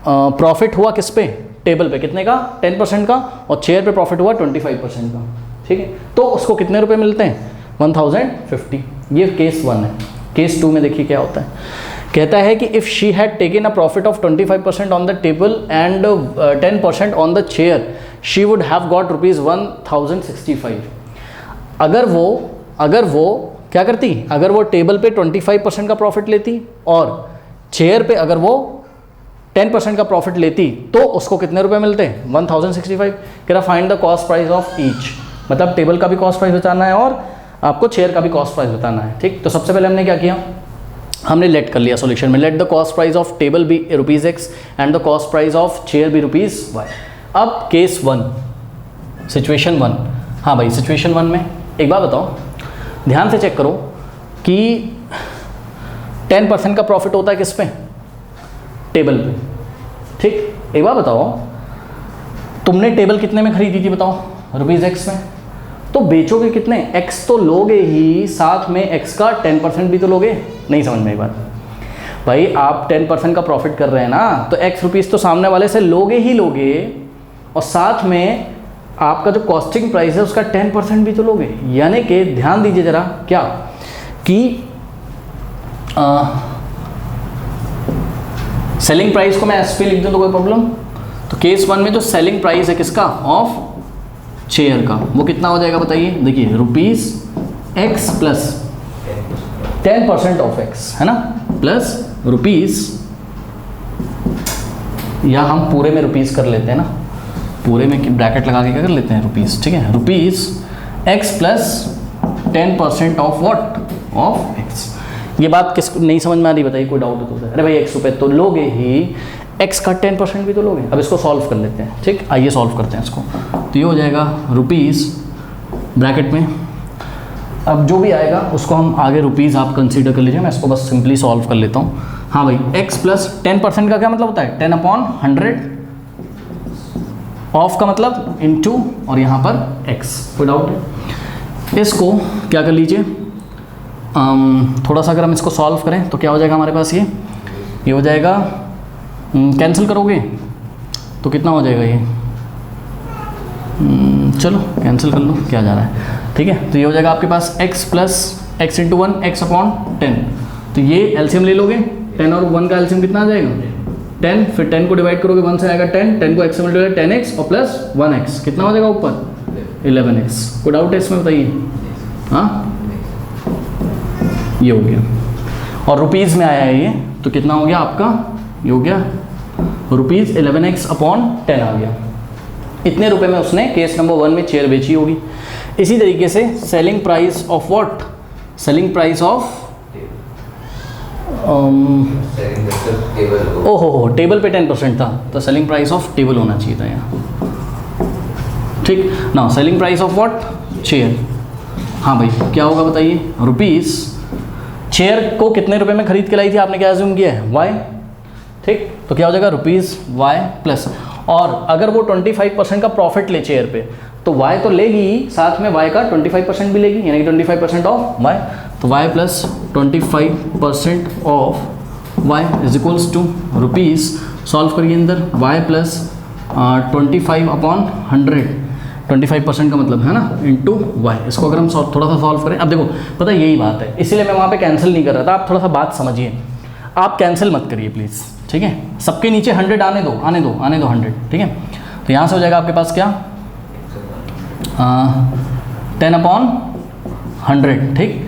प्रॉफिट हुआ किस पे, टेबल पे, कितने का, 10% का, और चेयर पे प्रॉफिट हुआ 25% का। ठीक है, तो उसको कितने रुपए मिलते हैं, 1050। ये केस 1 है। केस 2 में देखिए क्या होता है, कहता है कि if she had taken a profit of 25% on the table and 10% on the chair, she would have got ₹1065। अगर वो क्या करती, अगर वो टेबल पे 25% का प्रॉफिट लेती और चेयर पे अगर वो 10% का प्रॉफिट लेती, तो उसको कितने रुपए मिलते हैं, 1065। कह रहा find the cost price of each, मतलब टेबल का भी कॉस्ट प्राइस बताना है और आपको चेयर का भी कॉस्ट प्राइस बताना है। ठीक, तो सबसे पहले हमने क्या किया, हमने लेट कर लिया सॉल्यूशन में, let the cost price of table be ₹X and the cost price of chair be ₹Y। अब केस 1, सिचुएशन 1। हाँ भाई, सिचुएशन 1 में एक बात बताओ, ध्यान से चेक करो कि 10% का प्रॉफिट होता है किस पे, टेबल पे। ठीक, एक बात बताओ, तुमने टेबल कितने में खरीदी थी बताओ, ₹X में, तो बेचोगे कितने, x तो लोगे ही, साथ में x का 10% भी तो लोगे। नहीं समझ में एक बात भाई, आप 10% का प्रॉफिट कर रहे हैं ना, तो x रुपीज़ तो सामने वाले से लोगे ही लोगे, और साथ में आपका जो कॉस्टिंग प्राइस है उसका 10% भी तो लोगे। यानी कि ध्यान दीजिए जरा क्या कि सेलिंग प्राइस को मैं एस पे लिख दूँ तो कोई प्रॉब्लम? तो केस 1 में जो सेलिंग प्राइस है किसका, ऑफ चेयर का, वो कितना हो जाएगा बताइए? देखिए ₹X प्लस 10% ऑफ X है ना, प्लस रुपीज़, या हम पूरे में रुपीज़ कर लेते हैं ना, पूरे में ब्रैकेट लगा के क्या कर लेते हैं, रुपीज़, ठीक है, ₹X plus 10% of what, of X। ये बात किस नहीं समझ में आ रही बताइए, कोई डाउट हो तो? अरे भाई X रुपये तो लोगे ही, X का 10% भी तो लोगे। अब इसको सॉल्व कर लेते हैं, ठीक, आइए सॉल्व करते हैं इसको। तो ये हो जाएगा रुपीज़ ब्रैकेट में, अब जो भी आएगा उसको हम आगे रुपीज़ आप कंसीडर कर लीजिए, मैं इसको बस सिंपली सॉल्व कर लेता हूँ। हाँ भाई, X प्लस 10% का क्या मतलब होता है? 10/100, ऑफ का मतलब इनटू, और यहाँ पर X। कोई डाउट है? इसको क्या कर लीजिए, थोड़ा सा अगर हम इसको सॉल्व करें तो क्या हो जाएगा हमारे पास, ये हो जाएगा, कैंसिल करोगे तो कितना हो जाएगा ये, चलो कैंसिल कर लो, क्या जा रहा है, ठीक है। तो ये हो जाएगा आपके पास X plus X into 1, X/10। तो ये एलसीएम ले लोगे, 10 और 1 का एलसीएम कितना आ जाएगा, 10, फिर 10 को डिवाइड करोगे 1 से आएगा 10, 10 को X से मल्टीप्लाई 10X और प्लस 1X, कितना हो जाएगा ऊपर, 11X। कोई डाउट है इसमें बताइए? हाँ, ये हो गया, और रुपीज़ में आया है ये, तो कितना हो गया आपका, ये हो गया ₹11X/10 आ गया। इतने रुपए में उसने केस नंबर 1 में चेयर बेची होगी। इसी तरीके से selling price of what, selling price of ओहो टेबल पे 10% था, तो सेलिंग प्राइस ऑफ टेबल होना चाहिए था यहाँ, ठीक ना। Selling price of what, chair. हाँ भाई क्या होगा बताइए, रुपीज़, चेयर को कितने रुपए में खरीद के लाई थी आपने, क्या अज्यूम किया है, Y, ठीक। तो क्या हो जाएगा ₹Y प्लस, और अगर वो 25% का प्रॉफिट ले चेयर पे, तो Y तो लेगी ही, साथ में Y का 25% भी लेगी, यानी कि 25% ऑफ Y। तो Y plus 25% of Y is equals to rupees, solve करिए अंदर, Y प्लस 25/100, 25% का मतलब है ना, इंटू Y। इसको अगर हम थोड़ा सा सॉल्व करें, अब देखो पता है यही बात है, इसीलिए मैं वहाँ पे कैंसिल नहीं कर रहा था। आप थोड़ा सा बात समझिए, आप कैंसिल मत करिए प्लीज़, ठीक है। सबके नीचे 100 आने दो 100, ठीक है। तो यहाँ से हो जाएगा आपके पास क्या, 10/100, ठीक।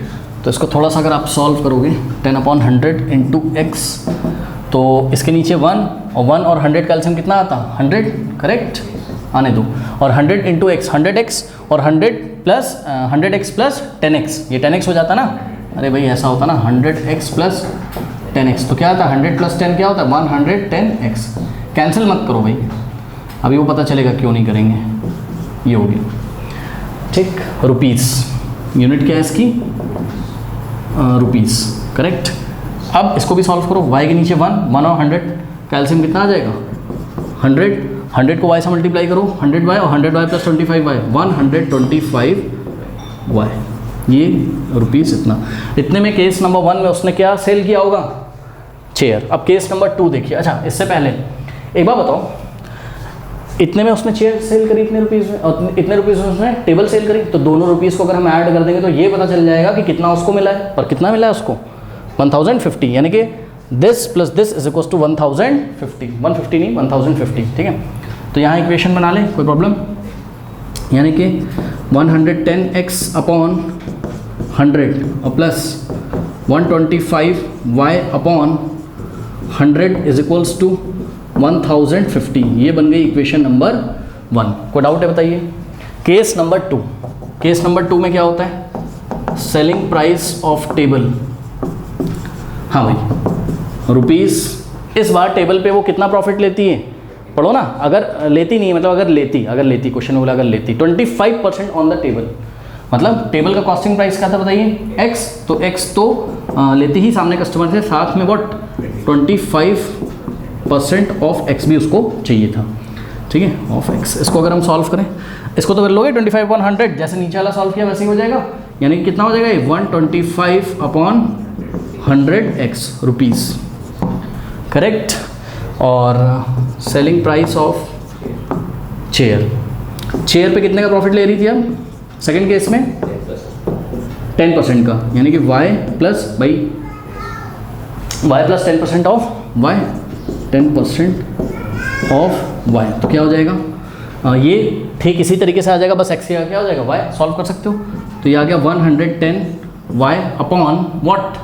तो इसको थोड़ा सा अगर आप सॉल्व करोगे, 10/100 इंटू X, तो इसके नीचे 1 और 1 और 100 का एलसीएम कितना आता, 100, करेक्ट, आने दो, और 100 इंटू X 100X, और 100X प्लस 10X, ये 10X हो जाता ना। अरे भाई ऐसा होता ना, 100X प्लस 10X, तो क्या आता है 100 प्लस 10 क्या होता है, 110X। कैंसिल मत करो भाई, अभी वो पता चलेगा क्यों नहीं करेंगे। ये हो गया, ठीक। रुपीज़ यूनिट क्या है इसकी, रुपीज़, करेक्ट। अब इसको भी सॉल्व करो, Y के नीचे 1 और 100 का एलसीएम कितना आ जाएगा, 100 को Y से मल्टीप्लाई करो, 100Y और 100Y प्लस 25Y, 125Y, ये रुपीज़ इतना। इतने में केस नंबर 1 में उसने क्या सेल किया होगा, चेयर। अब केस नंबर 2 देखिए, अच्छा इससे पहले एक बात बताओ, इतने में उसने चेयर सेल करी इतने रुपीज़ में, और इतने रुपीज़ में उसने टेबल सेल करी, तो दोनों रुपीज़ को अगर हम ऐड कर देंगे तो ये पता चल जाएगा कि कितना उसको मिला है। और कितना मिला है उसको, 1050, यानी कि this plus this is equal to 1050, 150 नहीं 1050, ठीक है। तो यहाँ इक्वेशन बना लें, कोई प्रॉब्लम, यानी कि 110X/100 और plus 125Y/100 is equals to 1050, ये बन गई इक्वेशन नंबर 1। कोई डाउट है बताइए। केस नंबर 2, केस नंबर 2 में क्या होता है, सेलिंग प्राइस ऑफ टेबल। हाँ भाई, रुपीज़, इस बार टेबल पे वो कितना प्रॉफिट लेती है, पढ़ो ना, अगर लेती नहीं है मतलब अगर लेती क्वेश्चन बोला अगर लेती 25% ऑन द टेबल, मतलब टेबल का कॉस्टिंग प्राइस क्या था बताइए, X, तो X तो लेती ही सामने कस्टमर से, साथ में व्हाट 25% ऑफ X भी उसको चाहिए था, ठीक है, ऑफ X। इसको अगर हम सॉल्व करें, इसको तो कर लोगे 25/100, जैसे नीचे वाला सॉल्व किया वैसे ही हो जाएगा, यानी कि कितना हो जाएगा, 125/100X रुपीज़, करेक्ट। और selling price of chair, chair पे कितने का प्रॉफिट ले रही थी अब सेकंड केस में? 10% का, यानी कि y प्लस भाई y plus 10% of y, 10% of y, तो क्या हो जाएगा? ये ठीक इसी तरीके से आ जाएगा, बस x का क्या हो जाएगा y, सॉल्व कर सकते हो। तो ये आ गया 110 y upon what,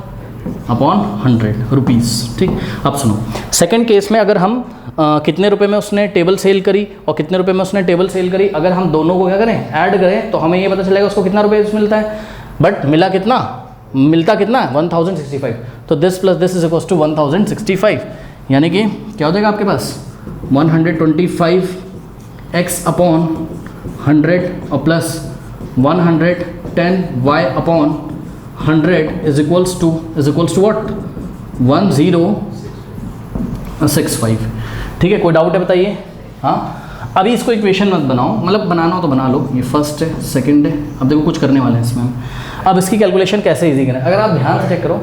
upon 100 rupees. ठीक, अब सुनो सेकंड केस में अगर हम कितने रुपए में उसने टेबल सेल करी और कितने रुपए में उसने टेबल सेल करी, अगर हम दोनों को क्या करें, ऐड करें, तो हमें ये पता चलेगा उसको कितना रुपए मिलता है, बट मिला कितना, मिलता कितना 1065। तो this plus this is equals to 1065, यानी कि क्या हो जाएगा आपके पास 125x अपॉन 100 और plus 110y upon 100 is equals to what 1065। ठीक है, कोई डाउट है बताइए? हाँ, अभी इसको इक्वेशन मत बनाओ, मतलब बनाना हो तो बना लो, ये फर्स्ट है सेकंड है, अब देखो कुछ करने वाले हैं इसमें। अब इसकी कैलकुलेशन कैसे इजी करें, अगर आप ध्यान से चेक करो।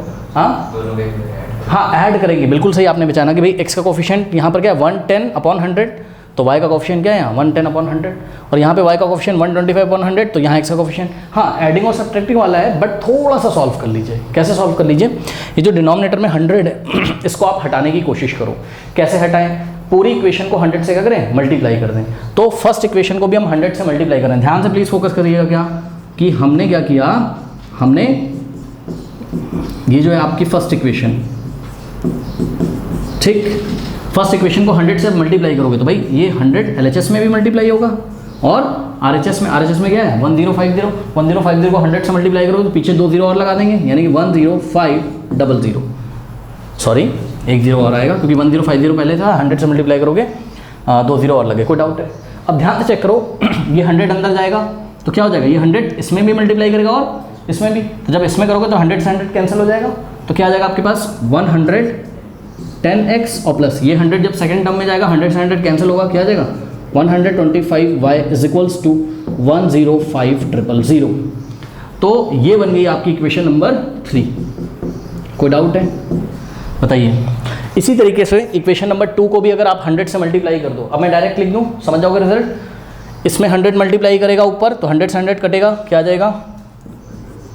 हाँ ऐड करेंगे, बिल्कुल सही आपने बचाना कि भाई x का कोफिशिएंट यहाँ पर क्या है 110 अपॉन 100, तो y का कोफिशिएंट क्या है यहाँ 110 अपॉन 100, और यहाँ पे y का कोफिशिएंट 125 अपॉन 100, तो यहाँ x का कोफिशिएंट। हाँ एडिंग और सब्ट्रैक्टिंग वाला है, बट थोड़ा सा सॉल्व कर लीजिए। कैसे सॉल्व कर लीजिए, ये जो डिनोमिनेटर में 100 है इसको आप हटाने की कोशिश करो। कैसे हटाएं, पूरी इक्वेशन को 100 से क्या करें, मल्टीप्लाई कर दें। तो फर्स्ट इक्वेशन को भी हम 100 से मल्टीप्लाई करें। ध्यान से प्लीज़ फोकस करिएगा क्या, कि हमने क्या किया, हमने ये जो है आपकी फर्स्ट इक्वेशन, ठीक, फर्स्ट इक्वेशन को 100 से मल्टीप्लाई करोगे तो भाई ये 100 LHS में भी मल्टीप्लाई होगा और RHS में क्या है 1050 को 100 से मल्टीप्लाई करोगे तो पीछे 2 0 और लगा देंगे, यानी कि 10500, सॉरी 1 0 और आएगा क्योंकि 1050 पहले था, 100 से मल्टीप्लाई करोगे 2 0 और लगे। कोई डाउट है? अब ध्यान से चेक करो, ये 100 अंदर जाएगा तो क्या हो जाएगा, ये 100 इसमें भी मल्टीप्लाई करेगा और इसमें भी, तो जब इसमें करोगे तो 100 से 100 कैंसिल हो जाएगा, तो क्या आ जाएगा आपके पास 110x और प्लस ये 100 जब सेकंड टर्म में जाएगा 100 से 100 कैंसिल होगा, क्या आ जाएगा 125y इज इक्वल्स टू 105000। तो ये बन गई आपकी इक्वेशन नंबर 3। कोई डाउट है बताइए? इसी तरीके से इक्वेशन नंबर 2 को भी अगर आप 100 से मल्टीप्लाई कर दो, अब मैं डायरेक्ट लिख दूँ, समझ जाओगे रिजल्ट। इसमें 100 मल्टीप्लाई करेगा ऊपर तो 100 से 100 कटेगा, क्या आ जाएगा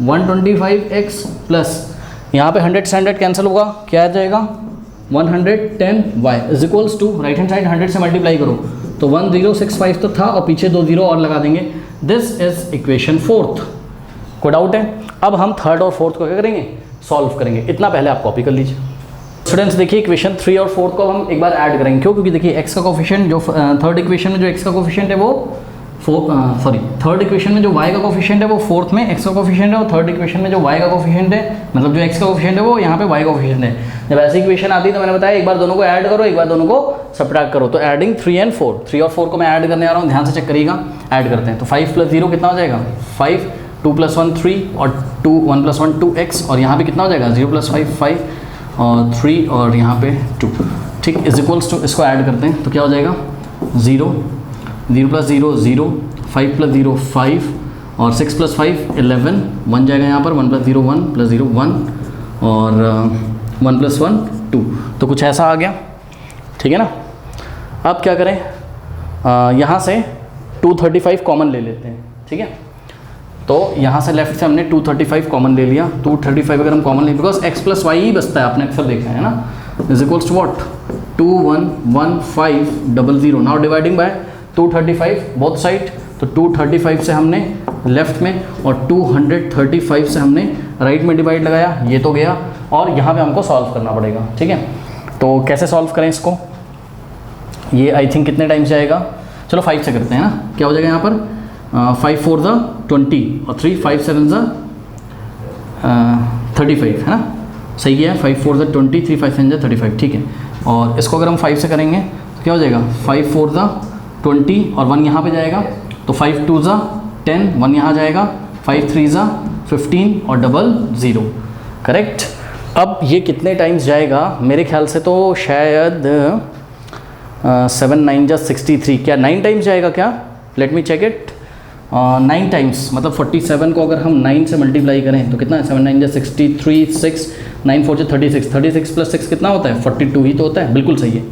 125x प्लस यहाँ पे 100 से 100 कैंसिल होगा, क्या आ जाएगा 110y is equals to right hand side 100 से मल्टीप्लाई करो तो 1065 तो था और पीछे 2 0 और लगा देंगे। This is equation 4th। कोई डाउट है? अब हम थर्ड और फोर्थ को क्या करेंगे, सॉल्व करेंगे। इतना पहले आप कॉपी कर लीजिए। स्टूडेंट्स देखिए इक्वेशन 3 और 4 को हम एक बार ऐड करेंगे, क्यों? क्योंकि देखिए x का कोफिशिएंट जो थर्ड इक्वेशन में जो x का कोफिशिएंट है वो थर्ड इक्वेशन में जो y का कोफिशिएंट है वो फोर्थ में x का कोफिशिएंट है, और थर्ड इक्वेशन में जो y का कोफिशिएंट है, मतलब जो x का कोफिशिएंट है वो यहाँ पे y का कोफिशिएंट है। जब ऐसी इक्वेशन आती है तो मैंने बताया एक बार दोनों को ऐड करो, एक बार दोनों को सब्ट्रैक्ट करो। तो ऐडिंग 3 और 4 को मैं ऐड करने आ रहा हूँ, ध्यान से चेक करिएगा। ऐड करते हैं तो 5 + 0 कितना हो जाएगा 5, 2 + 1 3 और 1 + 1 2x, और यहाँ पे कितना हो जाएगा 0 + 5 5 और 3 और यहाँ पे 2, ठीक, इज इक्वल्स टू, इसको ऐड करते हैं तो क्या हो जाएगा 0 + 0 0, 5 + 0 5 और 6 + 5 11, 1 जाएगा यहाँ पर, 1 + 0 1 + 0 1 और 1 + 1 2, तो कुछ ऐसा आ गया, ठीक है ना। अब क्या करें, यहाँ से 235 कॉमन ले लेते हैं, ठीक है। तो यहाँ से लेफ्ट से हमने 235 कॉमन ले लिया। 235 अगर हम कॉमन ले, बिकॉज x + y ही बचता है, आपने अक्सर देखा है ना, is equals to what 211500। Now dividing by 235 both side, तो 235 से हमने लेफ्ट में और 235 से हमने राइट में डिवाइड लगाया, ये तो गया, और यहाँ पे हमको सॉल्व करना पड़ेगा, ठीक है। तो कैसे सॉल्व करें इसको, ये आई थिंक कितने टाइम्स जाएगा, चलो 5 से करते हैं ना। क्या हो जाएगा यहाँ पर 5 4 20 और 3 5 7 35, है ना, सही है। 5 4 20, 3 5 7 35, ठीक है। और इसको अगर हम 5 से करेंगे तो क्या हो जाएगा 5 4 20 और 1 यहाँ पे जाएगा, तो 5 2 10, 1 यहाँ जाएगा, 5 3 15 और 0 करेक्ट। अब ये कितने टाइम्स जाएगा, मेरे ख्याल से तो शायद 7 9 63, क्या 9 टाइम्स जाएगा क्या, let me check it. 9 times, मतलब 47 को अगर हम 9 से मल्टीप्लाई करें तो कितना है 7 9 63, 6 9 4 36, 36 + 6 कितना होता है 42 ही तो होता है, बिल्कुल सही है,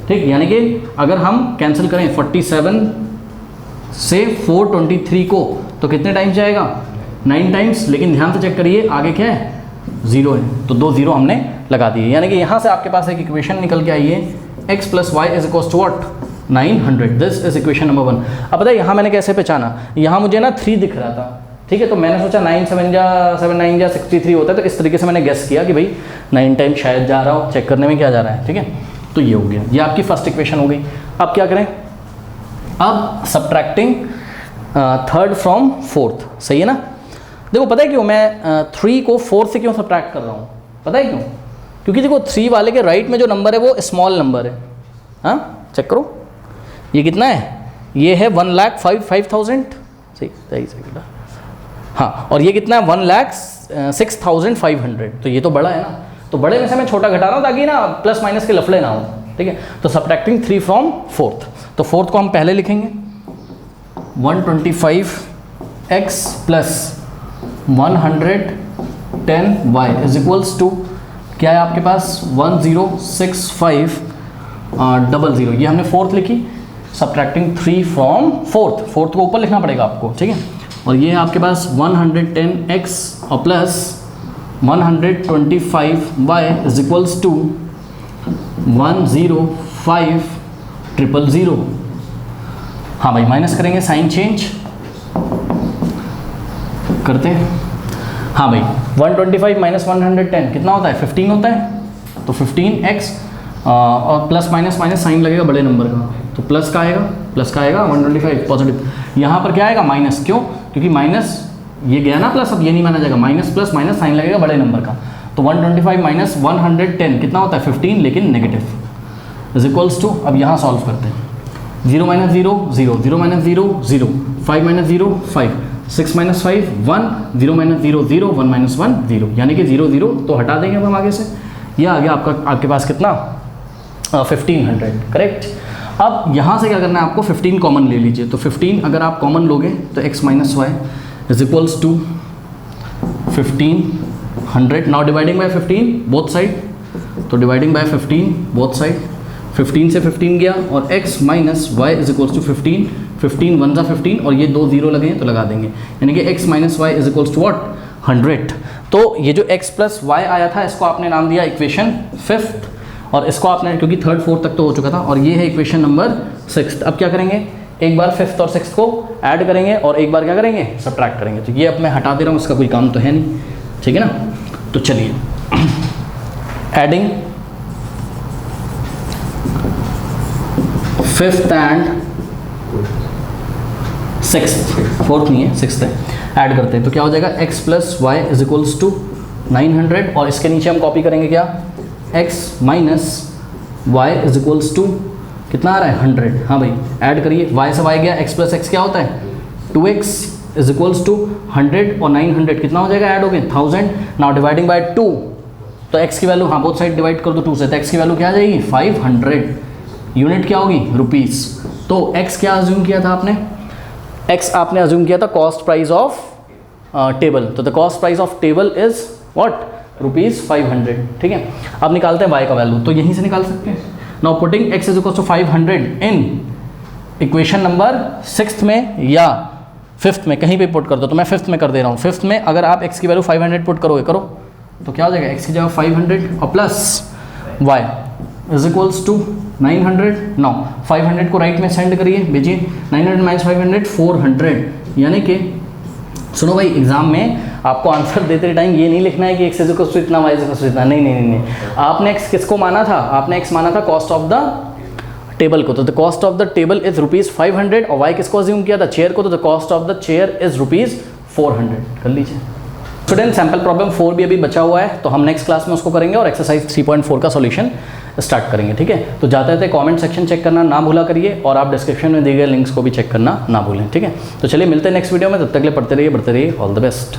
ठीक। यानी कि अगर हम कैंसिल करें 47 से 423 को तो कितने टाइम्स जाएगा 9 टाइम्स, लेकिन ध्यान से चेक करिए आगे क्या है 0 है, तो 2 0 हमने लगा दिए, यानी कि यहाँ से आपके पास एक इक्वेशन निकल के आई है x + y is equals to what 900। This is equation number 1। अब पता है यहाँ मैंने कैसे पहचाना, यहाँ मुझे ना 3 दिख रहा था, ठीक है, तो मैंने सोचा 9 7 जा 7 9 जा 63 होता है, तो इस तरीके से मैंने गेस किया कि भाई 9 टाइम शायद जा रहा हो, चेक करने में क्या जा रहा है, ठीक है, तो ये हो गया, ये आपकी फर्स्ट इक्वेशन हो गई। अब क्या करें, अब सब्ट्रैक्टिंग थर्ड फ्रॉम फोर्थ, सही है ना। देखो पता है क्यों मैं 3 को 4 से क्यों सब्ट्रैक्ट कर रहा हूँ, पता है क्यों, क्योंकि देखो 3 वाले के राइट में जो नंबर है वो स्मॉल नंबर है, हाँ चेक करो ये कितना है, ये है 1,05,000, सही सही सही, हाँ, और ये कितना है 1,06,500, तो ये तो बड़ा है ना, तो बड़े में से मैं छोटा घटा रहा हूँ ताकि ना प्लस माइनस के लफड़े ना हो, ठीक है। तो सब्ट्रैक्टिंग 3 फ्रॉम फोर्थ, तो फोर्थ को हम पहले लिखेंगे 125x plus 110y is equals to क्या है आपके पास 106500, ये हमने फोर्थ लिखी। सब्ट्रैक्टिंग 3 फ्रॉम फोर्थ, फोर्थ को ऊपर लिखना पड़ेगा आपको, ठीक है, और ये है आपके पास 110x और plus 125y is equals to 105,000। हाँ भाई माइनस करेंगे, साइन चेंज करते हैं, हाँ भाई 125 माइनस 110 कितना होता है 15 होता है, तो 15x और प्लस माइनस माइनस साइन लगेगा बड़े नंबर का, तो प्लस का आएगा 125 पॉजिटिव, यहाँ पर क्या आएगा माइनस, क्यों, क्योंकि माइनस ये गया ना प्लस, अब ये नहीं माना जाएगा, माइनस प्लस माइनस साइन लगेगा बड़े नंबर का, तो 125 माइनस 110 कितना होता है 15 लेकिन नेगेटिव इज इक्वल्स टू, अब यहाँ सॉल्व करते हैं, 0 minus 0 0, 0 minus 0 0, 5 minus 0 5, 6 minus 5 1, 0 minus 0 0, 1 minus 1 0, यानी कि 0 0 तो हटा देंगे अब हम आगे से, यह आ गया आपके पास कितना 1500, करेक्ट। अब यहाँ से क्या करना है आपको 15 कॉमन ले लीजिए, तो 15 अगर आप कॉमन लोगे तो x minus y is equals to 1500, now dividing by 15 both side, तो डिवाइडिंग बाय 15 बोथ साइड, 15 से 15 गया और x minus y is equals to 15, 15 1 जा 15 और ये 2 0 लगे हैं तो लगा देंगे, यानी कि x minus y is equals to what 100। तो ये जो x प्लस वाई आया था इसको आपने नाम दिया इक्वेशन 5th, और इसको आपने क्योंकि 3rd 4th तक तो हो चुका था, और ये है इक्वेशन नंबर 6th। अब क्या करेंगे, एक बार 5th और 6th को ऐड करेंगे और एक बार क्या करेंगे सब्ट्रैक्ट करेंगे, तो ये अब मैं हटा दे रहा हूँ, इसका कोई काम तो है नहीं, ठीक है ना। तो चलिए adding 5th and 6th, 4th नहीं है 6th है, ऐड करते हैं, तो क्या हो जाएगा x plus y is equals to 900, और इसके नीचे हम कॉपी करेंगे क्या x minus y is equals to कितना आ रहा है 100, हाँ भाई ऐड करिए, y से y गया, x प्लस x क्या होता है 2x इज इक्वल्स टू 100 और 900 कितना हो जाएगा ऐड हो गए 1000, नाउ डिवाइडिंग बाय 2, तो x की वैल्यू हाँ बोथ साइड डिवाइड कर दो 2 से, तो x की वैल्यू क्या आ जाएगी 500, यूनिट क्या होगी रुपीस, तो x क्या अज्यूम किया था आपने, x आपने अज्यूम किया था कॉस्ट प्राइस ऑफ टेबल, तो the cost price of table is what ₹500, ठीक है। अब निकालते हैं y का वैल्यू, तो यहीं से निकाल सकते हैं, now putting x is equal to 500 in equation number 6th में या 5th में कहीं पे पुट कर दो, तो मैं 5th में कर दे रहा हूँ। 5th में अगर आप x की वैल्यू 500 पुट करोगे करो तो क्या हो जाएगा, x की जगह 500 और plus y is equals to 900, now 500 को राइट में सेंड करिए, भेजिए, 900 माइनस 500 400, यानी कि सुनो भाई एग्जाम में आपको आंसर देते टाइम ये नहीं लिखना है कि x इज इक्वल टू इतना y इज इक्वल टू इतना, नहीं, आपने x किसको माना था, आपने x माना था कॉस्ट ऑफ द टेबल को, तो the cost of the table is ₹500, और y किसको अज्यूम किया था चेयर को, तो the cost of the chair is ₹400, कर लीजिए। स्टूडेंट सैम्पल प्रॉब्लम 4 भी अभी बचा हुआ है, तो हम नेक्स्ट क्लास में उसको करेंगे और एक्सरसाइज 3.4 का सॉल्यूशन स्टार्ट करेंगे, ठीक है। तो जाते थे कमेंट सेक्शन चेक करना ना भूला करिए, और आप डिस्क्रिप्शन में दिए गए लिंक्स को भी चेक करना ना भूलें, ठीक है। तो चलिए मिलते हैं नेक्स्ट वीडियो में, तब तक के लिए पढ़ते रहिए बढ़ते रहिए, ऑल द बेस्ट।